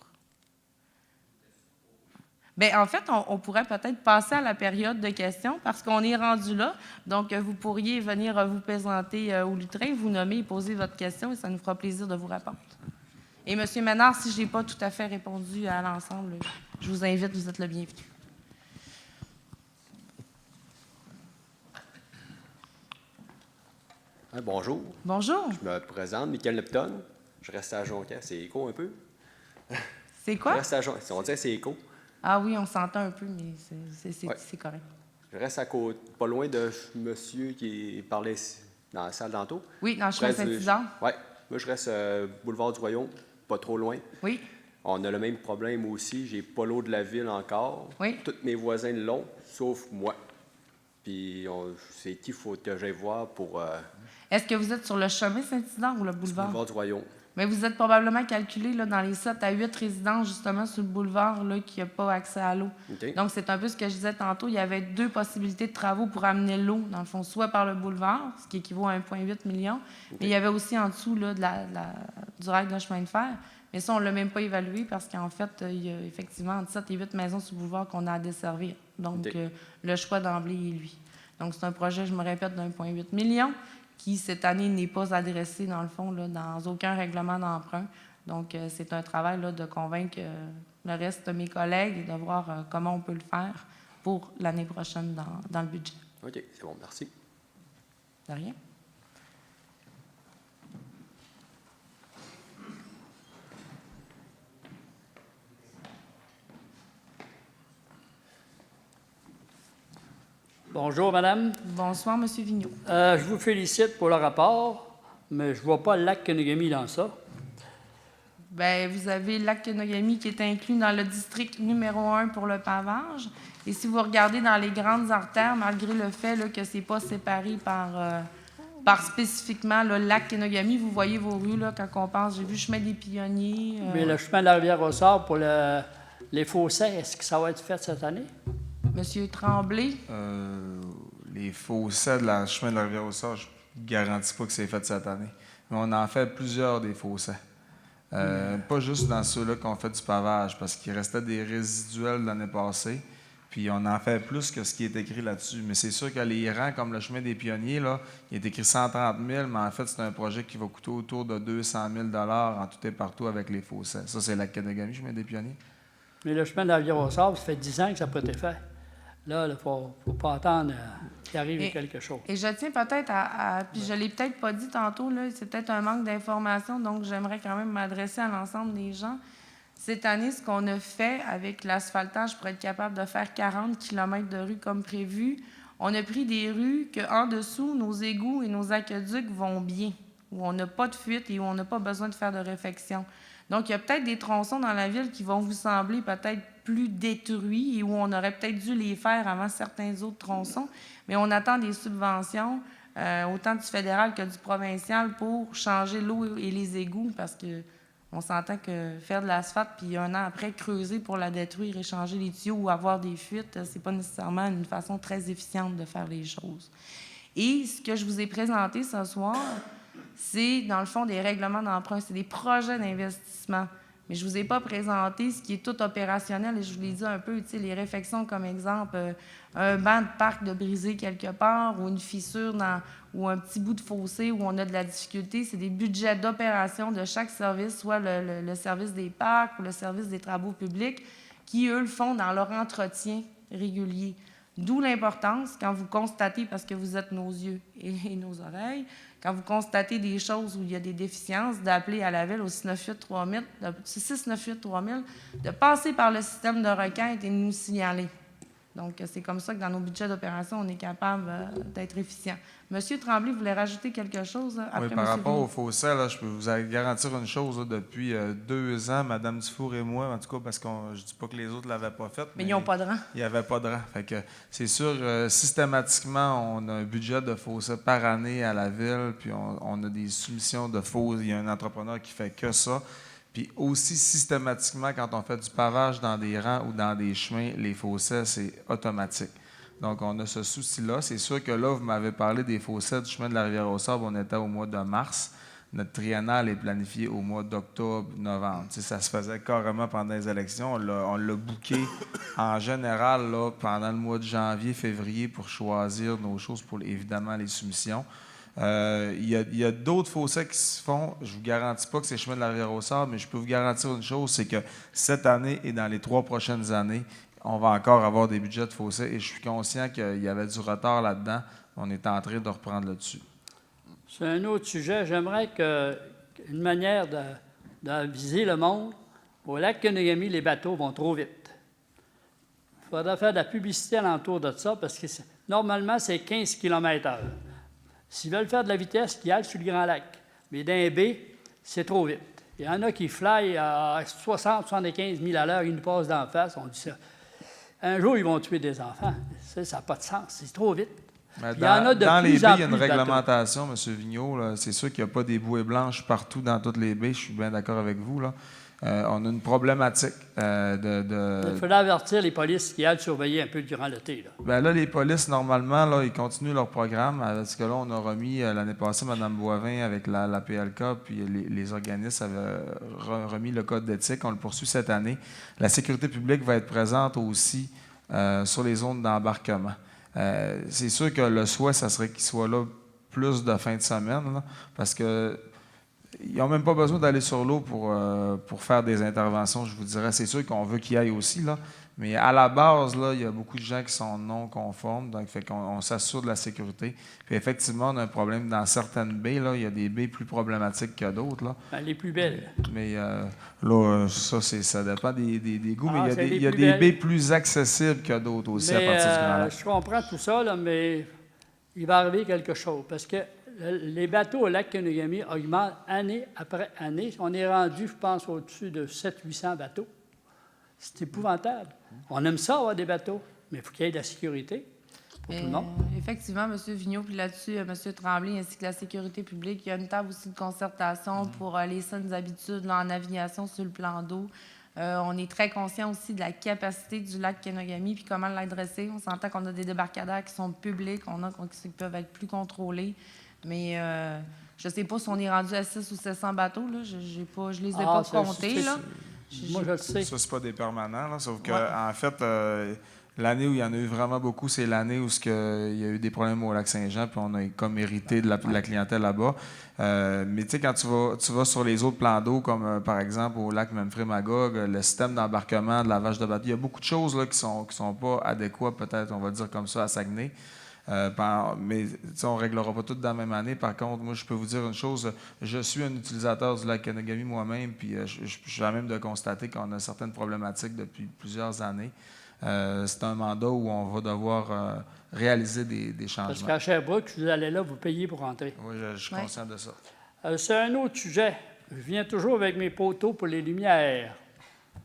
Speaker 1: Bien, en fait, on pourrait peut-être passer à la période de questions parce qu'on est rendu là. Donc, vous pourriez venir vous présenter au lutrin, vous nommer et poser votre question et ça nous fera plaisir de vous répondre. Et M. Ménard, si je n'ai pas tout à fait répondu à l'ensemble, je vous invite, vous êtes le bienvenu.
Speaker 8: Bonjour.
Speaker 1: Bonjour.
Speaker 8: Je me présente, Michael Lepton. Je reste à Jonquière. C'est écho un peu?
Speaker 1: C'est quoi?
Speaker 8: Je reste à Jonquière. On dirait que c'est écho.
Speaker 1: Ah oui, on s'entend un peu, mais c'est correct.
Speaker 8: Je reste à côté, pas loin de monsieur qui parlait dans la salle tantôt.
Speaker 1: Oui, dans le chemin Saint-Isidore.
Speaker 8: Oui. Moi, je reste boulevard du Royaume, pas trop loin.
Speaker 1: Oui.
Speaker 8: On a le même problème aussi. J'ai pas l'eau de la ville encore.
Speaker 1: Oui.
Speaker 8: Tous mes voisins l'ont, sauf moi. Puis, c'est qui faut que j'aille voir pour...
Speaker 1: Est-ce que vous êtes sur le chemin Saint-Isidore ou le boulevard?
Speaker 8: boulevard du Royaume.
Speaker 1: Mais vous êtes probablement calculé là, dans les 7 à 8 résidences, justement, sur le boulevard, là, qui n'a pas accès à l'eau.
Speaker 8: Okay.
Speaker 1: Donc, c'est un peu ce que je disais tantôt. Il y avait 2 possibilités de travaux pour amener l'eau, dans le fond, soit par le boulevard, ce qui équivaut à 1,8 million, okay. Mais il y avait aussi en dessous là, du rail de chemin de fer. Mais ça, on ne l'a même pas évalué parce qu'en fait, il y a effectivement entre 7 et 8 maisons sur le boulevard qu'on a à desservir. Donc, okay. Le choix d'emblée est lui. Donc, c'est un projet, je me répète, d'1,8 million qui, cette année, n'est pas adressé, dans le fond, là, dans aucun règlement d'emprunt. Donc, c'est un travail là, de convaincre le reste de mes collègues et de voir comment on peut le faire pour l'année prochaine dans le budget.
Speaker 8: OK, c'est bon, merci.
Speaker 1: De rien.
Speaker 9: Bonjour, madame.
Speaker 1: Bonsoir, M. Vigneault.
Speaker 9: Je vous félicite pour le rapport, mais je ne vois pas le lac Kenogami dans ça.
Speaker 1: Bien, vous avez le lac Kenogami qui est inclus dans le district numéro 1 pour le pavage. Et si vous regardez dans les grandes artères, malgré le fait là, que ce n'est pas séparé par spécifiquement le lac Kenogami, vous voyez vos rues là, quand on passe. J'ai vu le chemin des Pionniers.
Speaker 9: Mais le chemin de la Rivière-au-Sort pour les fossés, est-ce que ça va être fait cette année?
Speaker 1: Monsieur Tremblay?
Speaker 3: Les fossés de la chemin de la Rivière-au-Sort, je ne garantis pas que c'est fait cette année. Mais on en fait plusieurs des fossés. Pas juste dans ceux-là qu'on fait du pavage, parce qu'il restait des résiduels de l'année passée. Puis on en fait plus que ce qui est écrit là-dessus. Mais c'est sûr que les rangs, comme le chemin des Pionniers, là, il est écrit 130 000, mais en fait, c'est un projet qui va coûter autour de 200 000 en tout et partout avec les fossés. Ça, c'est la Kenogami, le chemin des Pionniers.
Speaker 9: Mais le chemin de la Rivière-au-Sort, ça fait 10 ans que ça n'a pas été fait. Là, il ne faut pas attendre qu'il arrive quelque chose.
Speaker 1: Et je tiens peut-être puis je ne l'ai peut-être pas dit tantôt, là, c'est peut-être un manque d'information, donc j'aimerais quand même m'adresser à l'ensemble des gens. Cette année, ce qu'on a fait avec l'asphaltage pour être capable de faire 40 km de rue comme prévu, on a pris des rues qu'en dessous, nos égouts et nos aqueducs vont bien, où on n'a pas de fuite et où on n'a pas besoin de faire de réfection. Donc, il y a peut-être des tronçons dans la ville qui vont vous sembler peut-être plus détruits et où on aurait peut-être dû les faire avant certains autres tronçons, mais on attend des subventions, autant du fédéral que du provincial, pour changer l'eau et les égouts, parce qu'on s'entend que faire de l'asphalte, puis un an après, creuser pour la détruire et changer les tuyaux ou avoir des fuites, c'est pas nécessairement une façon très efficiente de faire les choses. Et ce que je vous ai présenté ce soir, c'est, dans le fond, des règlements d'emprunt, c'est des projets d'investissement. Mais je ne vous ai pas présenté ce qui est tout opérationnel, et je vous l'ai dit un peu, les réfections comme exemple, un banc de parc de brisé quelque part, ou une fissure ou un petit bout de fossé où on a de la difficulté. C'est des budgets d'opération de chaque service, soit le service des parcs ou le service des travaux publics, qui, eux, le font dans leur entretien régulier. D'où l'importance, quand vous constatez, parce que vous êtes nos yeux et nos oreilles, quand vous constatez des choses où il y a des déficiences, d'appeler à la ville au 698-3000, de passer par le système de requête et de nous signaler. Donc, c'est comme ça que dans nos budgets d'opération, on est capable d'être efficient. Monsieur Tremblay voulait rajouter quelque chose après
Speaker 3: Oui, par
Speaker 1: Monsieur
Speaker 3: rapport
Speaker 1: Vigneault?
Speaker 3: au fossé, là, je peux vous garantir une chose. Là, depuis 2 ans, Mme Dufour et moi, en tout cas, parce que je ne dis pas que les autres ne l'avaient pas fait.
Speaker 1: Mais ils n'ont pas de rang.
Speaker 3: Il n'y avait pas de rang. Fait que c'est sûr, systématiquement, on a un budget de fossé par année à la ville, puis on a des soumissions de fossés. Il y a un entrepreneur qui fait que ça. Puis aussi, systématiquement, quand on fait du pavage dans des rangs ou dans des chemins, les fossés, c'est automatique. Donc, on a ce souci-là. C'est sûr que là, vous m'avez parlé des fossés du chemin de la Rivière-aux-Sables. On était au mois de mars. Notre triennale est planifié au mois d'octobre, novembre. Tu sais, ça se faisait carrément pendant les élections. On l'a booké en général là, pendant le mois de janvier, février pour choisir nos choses pour, évidemment, les soumissions. Il y a d'autres fossés qui se font. Je ne vous garantis pas que c'est le chemin de la Rivière-aux-Sables, mais je peux vous garantir une chose, c'est que cette année et dans les 3 prochaines années, on va encore avoir des budgets de fossés et je suis conscient qu'il y avait du retard là-dedans. On est en train de reprendre là-dessus.
Speaker 9: C'est un autre sujet. J'aimerais une manière d'aviser le monde. Au lac Kenegami, les bateaux vont trop vite. Il faudra faire de la publicité alentour de ça parce que normalement, c'est 15 km/h. S'ils veulent faire de la vitesse, qu'ils aillent sur le Grand Lac. Mais dans les baies, c'est trop vite. Il y en a qui flyent à 60-75 000 à l'heure, ils nous passent d'en face, on dit ça. Un jour, ils vont tuer des enfants. Ça n'a pas de sens, c'est trop vite.
Speaker 3: Mais
Speaker 9: Il y en a de
Speaker 3: dans les
Speaker 9: plus
Speaker 3: baies,
Speaker 9: en
Speaker 3: il y a une
Speaker 9: plus de bateaux.
Speaker 3: réglementation, M. Vigneault. Là. C'est sûr qu'il n'y a pas des bouées blanches partout dans toutes les baies. Je suis bien d'accord avec vous. Là. On a une problématique
Speaker 9: Il faudrait avertir les polices qui aillent surveiller un peu durant l'été. Là.
Speaker 3: Bien là, les polices, normalement, là, ils continuent leur programme. Parce que là, on a remis, l'année passée, Mme Boivin, avec la PLK, puis les organismes avaient remis le code d'éthique. On le poursuit cette année. La sécurité publique va être présente aussi sur les zones d'embarquement. C'est sûr que le souhait, ça serait qu'il soit là plus de fin de semaine, là, parce que ils n'ont même pas besoin d'aller sur l'eau pour faire des interventions, je vous dirais. C'est sûr qu'on veut qu'ils aillent aussi, là, mais à la base, là, il y a beaucoup de gens qui sont non conformes, donc fait qu'on s'assure de la sécurité. Puis effectivement, on a un problème dans certaines baies. Là, il y a des baies plus problématiques que d'autres. Là.
Speaker 9: Ben, les plus belles.
Speaker 3: Mais là, ça dépend des goûts, mais il y a
Speaker 9: plus
Speaker 3: des
Speaker 9: belles.
Speaker 3: baies plus accessibles que d'autres aussi à partir du Grand Lac.
Speaker 9: Je comprends tout ça, là, mais il va arriver quelque chose. Parce que les bateaux au lac Kenegami augmentent année après année. On est rendu, je pense, au-dessus de 700-800 bateaux. C'est épouvantable. On aime ça, avoir des bateaux, mais il faut qu'il y ait de la sécurité pour tout le monde.
Speaker 1: Effectivement, M. Vigneault, puis là-dessus, M. Tremblay, ainsi que la sécurité publique, il y a une table aussi de concertation pour les saines habitudes là, en navigation sur le plan d'eau. On est très conscient aussi de la capacité du lac Kenegami puis comment l'adresser. On s'entend qu'on a des débarcadères qui sont publics, on a qui peuvent être plus contrôlés. Mais je ne sais pas si on est rendu à 600 ou 700 bateaux. Là. Je ne les ai pas comptés. Là.
Speaker 9: Moi, je le sais.
Speaker 3: Ça, c'est pas des permanents, là, sauf que en fait, l'année où il y en a eu vraiment beaucoup, c'est l'année où il y a eu des problèmes au lac Saint-Jean, puis on a comme hérité de la clientèle là-bas. Mais tu sais, quand tu vas sur les autres plans d'eau, comme par exemple au lac Memphremagog, le système d'embarquement, de lavage de bateau, il y a beaucoup de choses là, qui sont pas adéquates, peut-être, on va dire comme ça, à Saguenay. Mais on ne réglera pas tout dans la même année. Par contre, moi, je peux vous dire une chose. Je suis un utilisateur du lac Kenegami moi-même, puis je suis à même de constater qu'on a certaines problématiques depuis plusieurs années. C'est un mandat où on va devoir réaliser des changements.
Speaker 9: Parce qu'à Sherbrooke, si vous allez là, vous payez pour rentrer.
Speaker 3: Oui, je suis conscient de ça.
Speaker 9: C'est un autre sujet. Je viens toujours avec mes poteaux pour les lumières.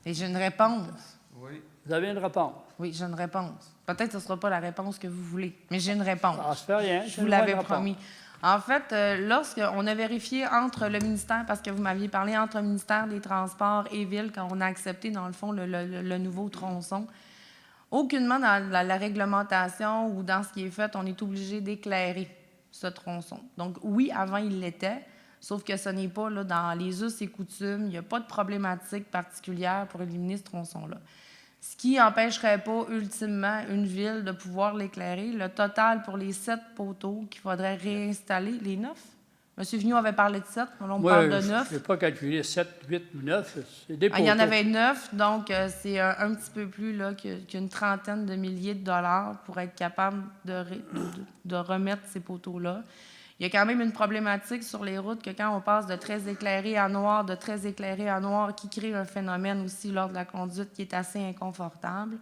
Speaker 1: Et j'ai une réponse.
Speaker 3: Oui.
Speaker 9: Vous avez une réponse?
Speaker 1: Oui, j'ai une réponse. Peut-être que ce ne sera pas la réponse que vous voulez, mais j'ai une réponse.
Speaker 9: Ça se fait rien.
Speaker 1: Je vous l'avais promis. En fait, lorsqu'on a vérifié entre le ministère, parce que vous m'aviez parlé entre le ministère des Transports et Ville, quand on a accepté, dans le fond, le nouveau tronçon, aucunement dans la réglementation ou dans ce qui est fait, on est obligé d'éclairer ce tronçon. Donc, oui, avant, il l'était, sauf que ce n'est pas là, dans les us et coutumes. Il n'y a pas de problématique particulière pour éliminer ce tronçon-là. Ce qui n'empêcherait pas, ultimement, une ville de pouvoir l'éclairer. Le total pour les 7 poteaux qu'il faudrait réinstaller, les 9. M. Vigneault avait parlé de 7, mais là, on parle de 9.
Speaker 9: Je n'ai pas calculé 7, 8 ou 9. C'est des poteaux.
Speaker 1: Il y en avait 9, donc c'est un petit peu plus là, qu'une trentaine de milliers de dollars pour être capable de remettre ces poteaux-là. Il y a quand même une problématique sur les routes que quand on passe de très éclairé à noir, de très éclairé à noir, qui crée un phénomène aussi lors de la conduite qui est assez inconfortable.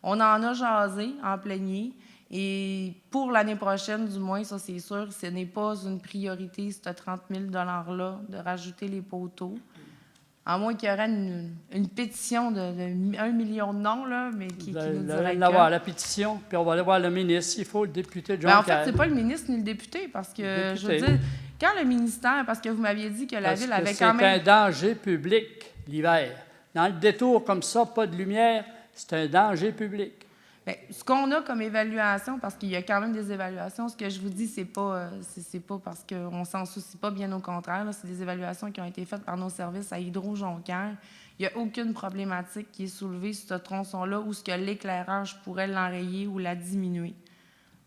Speaker 1: On en a jasé en plénier. Et pour l'année prochaine, du moins, ça c'est sûr, ce n'est pas une priorité, ce 30 000 $-là, de rajouter les poteaux. À moins qu'il y aurait une pétition de 1 million de noms, là, mais qui nous dirait
Speaker 9: On va avoir la pétition, puis on va aller voir le ministre. Il faut le député de
Speaker 1: en
Speaker 9: Jonquière.
Speaker 1: fait, c'est pas le ministre ni le député, parce que, je veux dire, quand le ministère, parce que vous m'aviez dit que la Ville avait quand même...
Speaker 9: C'est un danger public, l'hiver. Dans le détour comme ça, pas de lumière, c'est un danger public.
Speaker 1: Bien, ce qu'on a comme évaluation, parce qu'il y a quand même des évaluations, ce que je vous dis, c'est pas parce qu'on s'en soucie pas, bien au contraire. C'est des évaluations qui ont été faites par nos services à Hydro-Jonquière. Il n'y a aucune problématique qui est soulevée sur ce tronçon-là où ce que l'éclairage pourrait l'enrayer ou la diminuer.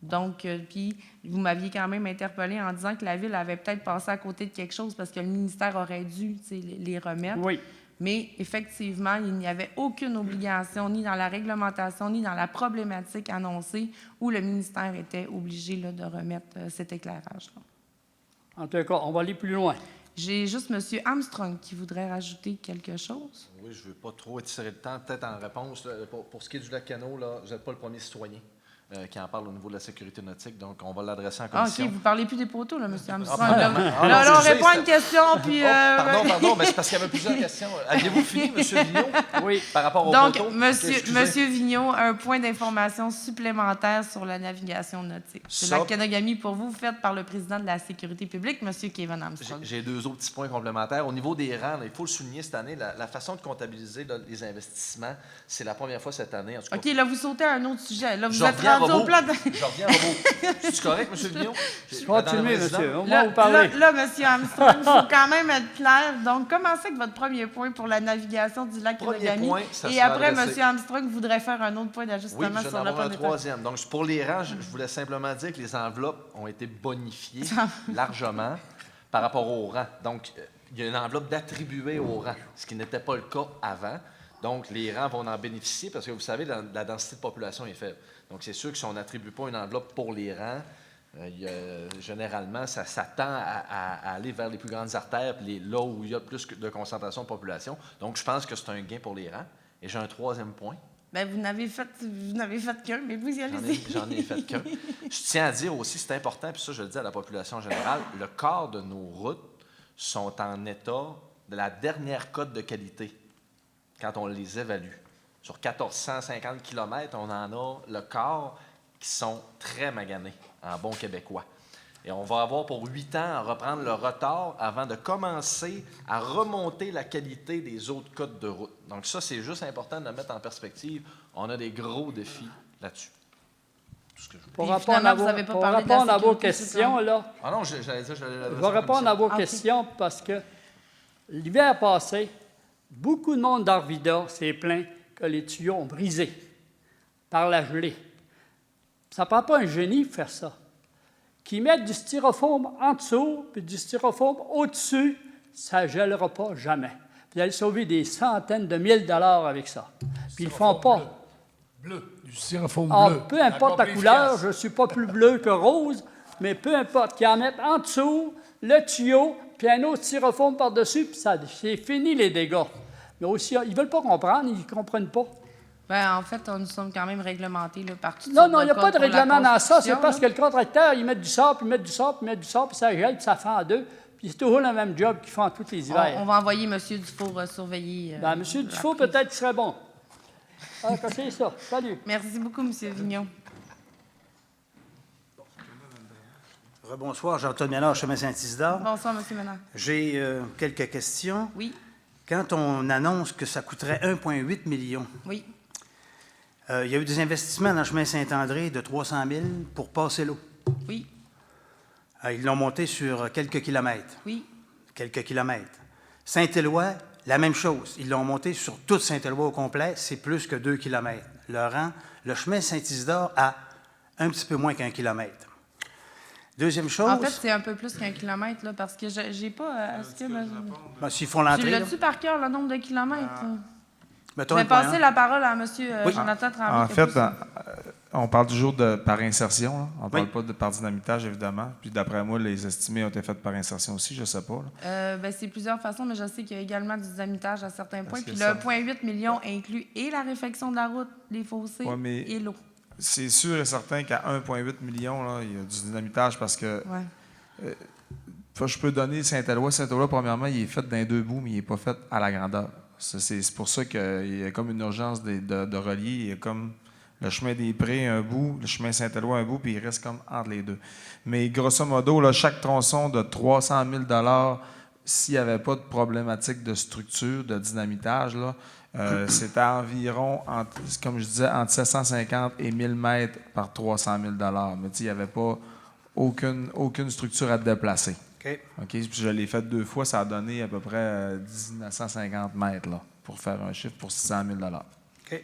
Speaker 1: Donc, puis, vous m'aviez quand même interpellé en disant que la Ville avait peut-être passé à côté de quelque chose parce que le ministère aurait dû les remettre.
Speaker 9: Oui.
Speaker 1: Mais effectivement, il n'y avait aucune obligation, ni dans la réglementation, ni dans la problématique annoncée, où le ministère était obligé là, de remettre cet éclairage-là.
Speaker 9: En tout cas, on va aller plus loin.
Speaker 1: J'ai juste M. Armstrong qui voudrait rajouter quelque chose.
Speaker 10: Oui, je ne veux pas trop étirer le temps. Peut-être en réponse, là, pour ce qui est du lac Canot, là, vous n'êtes pas le premier citoyen qui en parle au niveau de la sécurité nautique, donc on va l'adresser en commission.
Speaker 1: OK, vous ne parlez plus des poteaux, là, M. Armstrong.
Speaker 10: Là,
Speaker 1: on répond à une question, puis...
Speaker 10: Pardon, mais c'est parce qu'il y avait plusieurs questions. Aviez-vous fini, M. Vigneault?
Speaker 9: Oui.
Speaker 10: Par rapport aux
Speaker 1: Donc,
Speaker 10: poteaux?
Speaker 1: Monsieur Vigneault, un point d'information supplémentaire sur la navigation nautique. C'est
Speaker 10: Ça-
Speaker 1: la Kenogami pour vous, faite par le président de la Sécurité publique, M. Kevin Armstrong.
Speaker 10: J'ai deux autres petits points complémentaires. Au niveau des rangs, là, il faut le souligner cette année, la façon de comptabiliser là, les investissements, c'est la première fois cette année. En tout cas,
Speaker 1: OK, là, vous sautez à un autre sujet. Là, vous
Speaker 10: Je
Speaker 1: êtes
Speaker 10: reviens
Speaker 1: rendu au plan de...
Speaker 10: Je reviens à robot. C'est correct, M. Vigneault?
Speaker 9: Continuez, monsieur. On va
Speaker 1: Là,
Speaker 9: vous parler.
Speaker 1: M. Armstrong, il faut quand même être clair. Donc, commencez avec votre premier point pour la navigation du lac
Speaker 10: Premier
Speaker 1: Kenogami.
Speaker 10: point, ça
Speaker 1: Et
Speaker 10: sera
Speaker 1: après,
Speaker 10: adressé.
Speaker 1: M. Armstrong voudrait faire un autre point
Speaker 10: Oui,
Speaker 1: d'ajustement
Speaker 10: je vais
Speaker 1: sur
Speaker 10: en
Speaker 1: le
Speaker 10: avoir
Speaker 1: plan
Speaker 10: un
Speaker 1: d'état.
Speaker 10: troisième. Donc, pour les rangs, je voulais simplement dire que les enveloppes ont été bonifiées largement par rapport aux rangs. Donc, il y a une enveloppe d'attribuer aux rangs, ce qui n'était pas le cas avant. Donc, les rangs vont en bénéficier parce que vous savez, la densité de population est faible. Donc, c'est sûr que si on n'attribue pas une enveloppe pour les rangs, généralement, ça tend à aller vers les plus grandes artères, puis là où il y a plus de concentration de population. Donc, je pense que c'est un gain pour les rangs. Et j'ai un troisième point.
Speaker 1: Bien, vous n'avez fait qu'un, mais vous y allez-y.
Speaker 10: J'en ai fait qu'un. Je tiens à dire aussi, c'est important, puis ça, je le dis à la population générale, le quart de nos routes sont en état de la dernière cote de qualité quand on les évalue. Sur 1450 km, on en a le quart qui sont très maganés, en bon québécois. Et on va avoir pour 8 ans à reprendre le retard avant de commencer à remonter la qualité des autres codes de route. Donc ça, c'est juste important de le mettre en perspective. On a des gros défis là-dessus. Tout ce que je veux dire.
Speaker 9: Pour
Speaker 1: Puis
Speaker 9: répondre
Speaker 1: finalement, vous avez pas parlé de la
Speaker 9: à vos
Speaker 1: sécurité
Speaker 9: questions, là,
Speaker 10: Ah non, j'allais dire, j'allais
Speaker 9: je
Speaker 10: l'adresser
Speaker 9: vais
Speaker 10: en
Speaker 9: répondre à
Speaker 10: commission.
Speaker 9: vos questions parce que l'hiver passé, beaucoup de monde d'Arvida s'est plaint que les tuyaux ont brisé par la gelée. Ça ne prend pas un génie pour faire ça. Qu'ils mettent du styrofoam en dessous puis du styrofoam au-dessus, ça ne gèlera pas jamais. Vous allez sauver des centaines de milliers de dollars avec ça. Puis ils ne le font pas.
Speaker 5: Bleu, du styrofoam
Speaker 9: Ah,
Speaker 5: bleu.
Speaker 9: peu importe la couleur, je ne suis pas plus bleu que rose, mais peu importe, qu'ils en mettent en dessous le tuyau, puis un autre styrofoam par-dessus, puis ça, c'est fini les dégâts. Mais aussi, ils ne veulent pas comprendre, ils ne comprennent pas.
Speaker 1: Bien, en fait, nous sommes quand même réglementés là, par toutes
Speaker 9: Non,
Speaker 1: sortes
Speaker 9: non, il n'y a
Speaker 1: codes
Speaker 9: pas de
Speaker 1: pour la
Speaker 9: règlement dans ça. C'est
Speaker 1: construction,
Speaker 9: parce que
Speaker 1: là.
Speaker 9: le contracteur, il met du sable, puis il met du sable, puis il met du sable, puis ça gèle, puis ça fait en deux. Puis c'est toujours le même job qu'ils font tous les hivers.
Speaker 1: On va envoyer M. Dufour surveiller.
Speaker 9: Ben, M.
Speaker 1: la
Speaker 9: Dufault,
Speaker 1: prise.
Speaker 9: peut-être qu'il serait bon. Ah, c'est ça. Salut.
Speaker 1: Merci beaucoup, M. Vigneault.
Speaker 11: Rebonsoir, Jean-Antoine Ménard, chemin Saint-Isidore.
Speaker 1: Bonsoir, M. Ménard.
Speaker 11: J'ai quelques questions.
Speaker 1: Oui,
Speaker 11: Quand on annonce que ça coûterait 1,8 million,
Speaker 1: oui,
Speaker 11: il y a eu des investissements dans le chemin Saint-André de 300 000 pour passer l'eau.
Speaker 1: oui,
Speaker 11: Ils l'ont monté sur quelques kilomètres.
Speaker 1: oui.
Speaker 11: Quelques kilomètres. Saint-Éloi, la même chose. Ils l'ont monté sur tout Saint-Éloi au complet, c'est plus que 2 kilomètres. Le chemin Saint-Isidore a un petit peu moins qu'un kilomètre. Deuxième chose...
Speaker 1: En fait, c'est un peu plus qu'un kilomètre, là, parce que j'ai pas... Est-ce que...
Speaker 11: ben, s'ils font
Speaker 1: Tu
Speaker 11: l'entrée... là,
Speaker 1: l'as-tu par cœur, le nombre de kilomètres?
Speaker 11: mettons
Speaker 1: Je
Speaker 11: un
Speaker 1: vais
Speaker 11: point
Speaker 1: passer
Speaker 11: un.
Speaker 1: la parole à M.
Speaker 11: Oui.
Speaker 1: Jonathan Tremblay.
Speaker 3: En
Speaker 1: qui a
Speaker 3: fait,
Speaker 1: plus-
Speaker 3: On parle toujours par insertion, là. On ne parle pas par dynamitage, évidemment. Puis d'après moi, les estimés ont été faits par insertion aussi, je ne sais pas.
Speaker 1: C'est plusieurs façons, mais je sais qu'il y a également du dynamitage à certains points.
Speaker 3: que
Speaker 1: Puis
Speaker 3: ça-
Speaker 1: le 1,8 million inclut et la réfection de la route, les fossés
Speaker 3: Ouais, mais-
Speaker 1: et l'eau.
Speaker 3: C'est sûr et certain qu'à 1,8 million, là, il y a du dynamitage parce que
Speaker 1: Ouais.
Speaker 3: je peux donner Saint-Éloi. Saint-Éloi, premièrement, il est fait d'un 2 bouts, mais il n'est pas fait à la grandeur. C'est pour ça qu'il y a comme une urgence de relier. Il y a comme le chemin des Prés un bout, le chemin Saint-Éloi un bout, puis il reste comme entre les deux. Mais grosso modo, là, chaque tronçon de 300 000 s'il n'y avait pas de problématique de structure, de dynamitage, là, c'était environ, comme je disais, entre 750 et 1000 mètres par 300 000 mais il n'y avait pas aucune structure à déplacer. OK? Puis je l'ai fait 2 fois, ça a donné à peu près 1950 mètres là, pour faire un chiffre pour 600 000
Speaker 11: OK.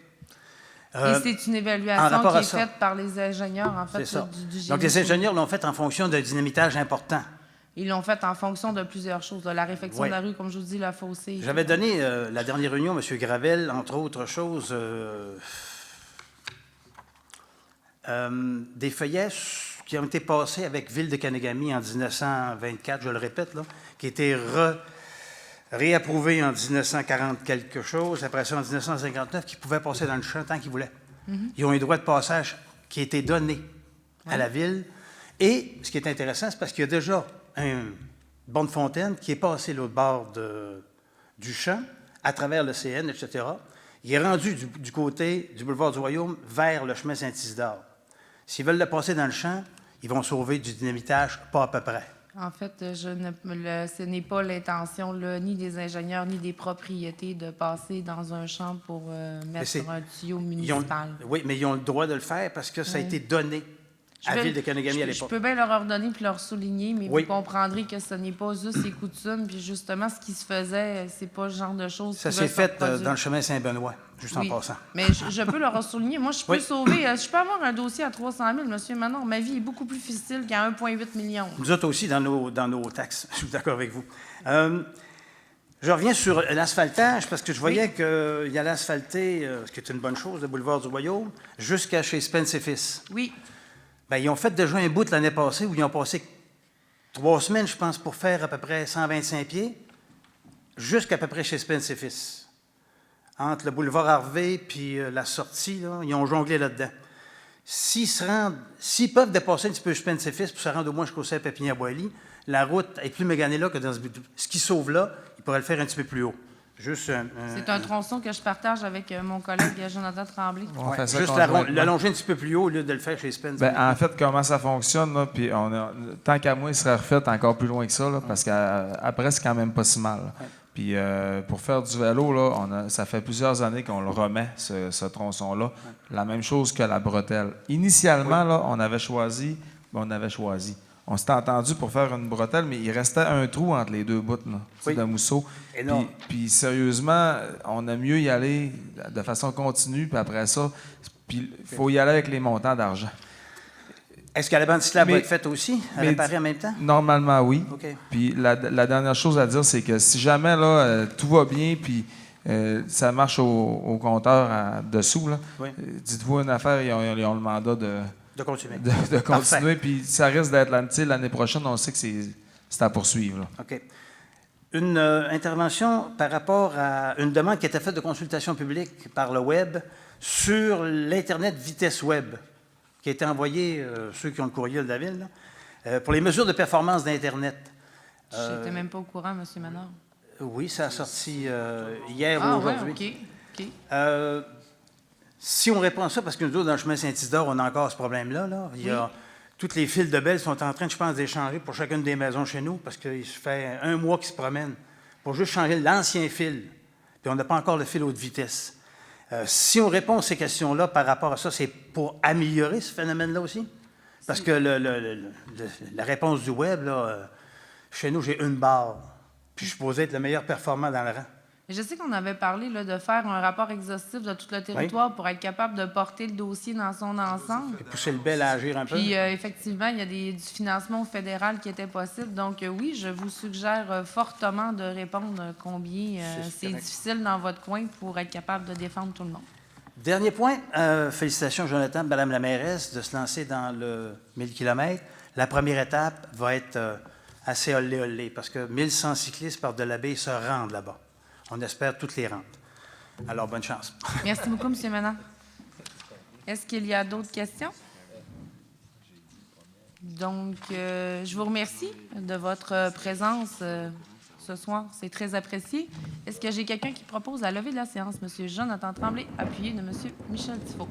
Speaker 1: Et c'est une
Speaker 11: en
Speaker 1: évaluation
Speaker 11: rapport
Speaker 1: qui
Speaker 11: à
Speaker 1: est
Speaker 11: ça.
Speaker 1: faite par les ingénieurs, en fait,
Speaker 11: C'est ça.
Speaker 1: du génie
Speaker 11: Donc, les
Speaker 1: civil.
Speaker 11: ingénieurs l'ont fait en fonction d'un dynamitage important.
Speaker 1: Ils l'ont fait en fonction de plusieurs choses. La réfection
Speaker 11: Oui.
Speaker 1: de la rue, comme je vous dis, la fossé.
Speaker 11: J'avais donné, la dernière réunion, M. Gravel, entre autres choses, des feuillets qui ont été passés avec Ville de Kanagami en 1924, je le répète, là, qui étaient réapprouvés en 1940 quelque chose, après ça en 1959, qui pouvaient passer dans le champ tant qu'ils voulaient. Ils ont un droit de passage qui a été donné à la Ville. Et ce qui est intéressant, c'est parce qu'il y a déjà un Bonne Fontaine qui est passé l'autre bord du champ, à travers le CN, etc. Il est rendu du côté du boulevard du Royaume vers le chemin Saint-Isidore. S'ils veulent le passer dans le champ, ils vont sauver du dynamitage, pas à peu près.
Speaker 1: En fait, ce n'est pas l'intention là, ni des ingénieurs ni des propriétés de passer dans un champ pour mettre sur un tuyau municipal.
Speaker 11: Oui, mais ils ont le droit de le faire parce que ça a été donné à la Ville de Kanagami à
Speaker 1: Je
Speaker 11: l'époque.
Speaker 1: peux bien leur ordonner puis leur souligner, mais
Speaker 11: Oui.
Speaker 1: vous comprendrez que ce n'est pas juste les coutumes. Puis justement, ce qui se faisait, c'est pas le genre de choses
Speaker 11: Ça
Speaker 1: qui
Speaker 11: s'est
Speaker 1: veulent se
Speaker 11: fait
Speaker 1: reproduire.
Speaker 11: dans le chemin Saint-Benoît, juste
Speaker 1: Oui.
Speaker 11: en passant.
Speaker 1: Mais je peux leur souligner. Moi, je peux sauver. Je peux avoir un dossier à 300 000, monsieur Manon. Ma vie est beaucoup plus difficile qu'à 1,8 million.
Speaker 11: Nous autres aussi, dans nos taxes. Je suis d'accord avec vous. Je reviens sur l'asphaltage, parce que je voyais qu'il y allait asphalter, ce qui est une bonne chose, le boulevard du Royaume, jusqu'à chez Spence et Fils.
Speaker 1: Oui.
Speaker 11: Bien, ils ont fait déjà un bout l'année passée, où ils ont passé 3 semaines, je pense, pour faire à peu près 125 pieds, jusqu'à peu près chez Spence et Fils. Entre le boulevard Harvey puis la sortie, là, ils ont jonglé là-dedans. S'ils peuvent dépasser un petit peu Spence et Fils pour se rendre au moins jusqu'au Saint-Pépinière-Boilly, la route est plus méganée là que dans ce qui sauve là, ils pourraient le faire un petit peu plus haut. Juste
Speaker 1: C'est un tronçon que je partage avec mon collègue Jonathan Tremblay.
Speaker 3: On fait ça
Speaker 11: juste
Speaker 3: conjointement.
Speaker 11: l'allonger un petit peu plus haut au lieu de le faire chez Spence.
Speaker 3: En fait, comment ça fonctionne, là, puis tant qu'à moi, il serait refait encore plus loin que ça, là, parce qu'après, c'est quand même pas si mal. Puis pour faire du vélo, là, ça fait plusieurs années qu'on le remet, ce tronçon-là. La même chose que la bretelle. Initialement, là, on avait choisi. On s'était entendu pour faire une bretelle, mais il restait un trou entre les deux bouts là, de mousseau. Puis sérieusement, on a mieux y aller de façon continue, puis après ça, il faut y aller avec les montants d'argent.
Speaker 11: Est-ce que la bande cyclable va être faite aussi, réparée en même temps?
Speaker 3: Normalement, oui.
Speaker 11: OK.
Speaker 3: Puis la dernière chose à dire, c'est que si jamais là, tout va bien, puis ça marche au compteur dessous, là, dites-vous une affaire, ils ont le mandat de
Speaker 11: continuer.
Speaker 3: De continuer, puis ça risque d'être l'année prochaine, on sait que c'est à poursuivre. Là.
Speaker 11: OK. Une intervention par rapport à une demande qui était faite de consultation publique par le web sur l'Internet vitesse web, qui a été envoyée, ceux qui ont le courriel de la Ville, là, pour les mesures de performance d'Internet.
Speaker 1: Je n'étais même pas au courant, M. Manard.
Speaker 11: Oui, ça a sorti hier ou aujourd'hui.
Speaker 1: Ouais, OK.
Speaker 11: Si on répond à ça, parce que nous autres, dans le chemin Saint-Isidore, on a encore ce problème-là. Là. Il y a, toutes les fils de belles sont en train, je pense, d'échanger pour chacune des maisons chez nous, parce qu'il se fait 1 mois qu'ils se promènent pour juste changer l'ancien fil. Puis on n'a pas encore le fil haute vitesse. Si on répond à ces questions-là par rapport à ça, c'est pour améliorer ce phénomène-là aussi? Parce que la réponse du web, là, chez nous, j'ai une barre. Puis je suis supposé être le meilleur performant dans le rang.
Speaker 1: Je sais qu'on avait parlé là, de faire un rapport exhaustif de tout le territoire pour être capable de porter le dossier dans son ensemble.
Speaker 11: Et pousser le bel à agir un peu.
Speaker 1: Puis, effectivement, il y a du financement fédéral qui était possible. Donc, oui, je vous suggère fortement de répondre combien c'est difficile dans votre coin pour être capable de défendre tout le monde.
Speaker 11: Dernier point, félicitations Jonathan, Madame la mairesse, de se lancer dans le 1000 km. La première étape va être assez olé parce que 1100 cyclistes par de la baie se rendent là-bas. On espère toutes les rendre. Alors, bonne chance.
Speaker 1: Merci beaucoup, M. Menard. Est-ce qu'il y a d'autres questions? Donc, je vous remercie de votre présence ce soir. C'est très apprécié. Est-ce que j'ai quelqu'un qui propose la levée de la séance? M. Jonathan Tremblay, appuyé de M. Michel Thibault.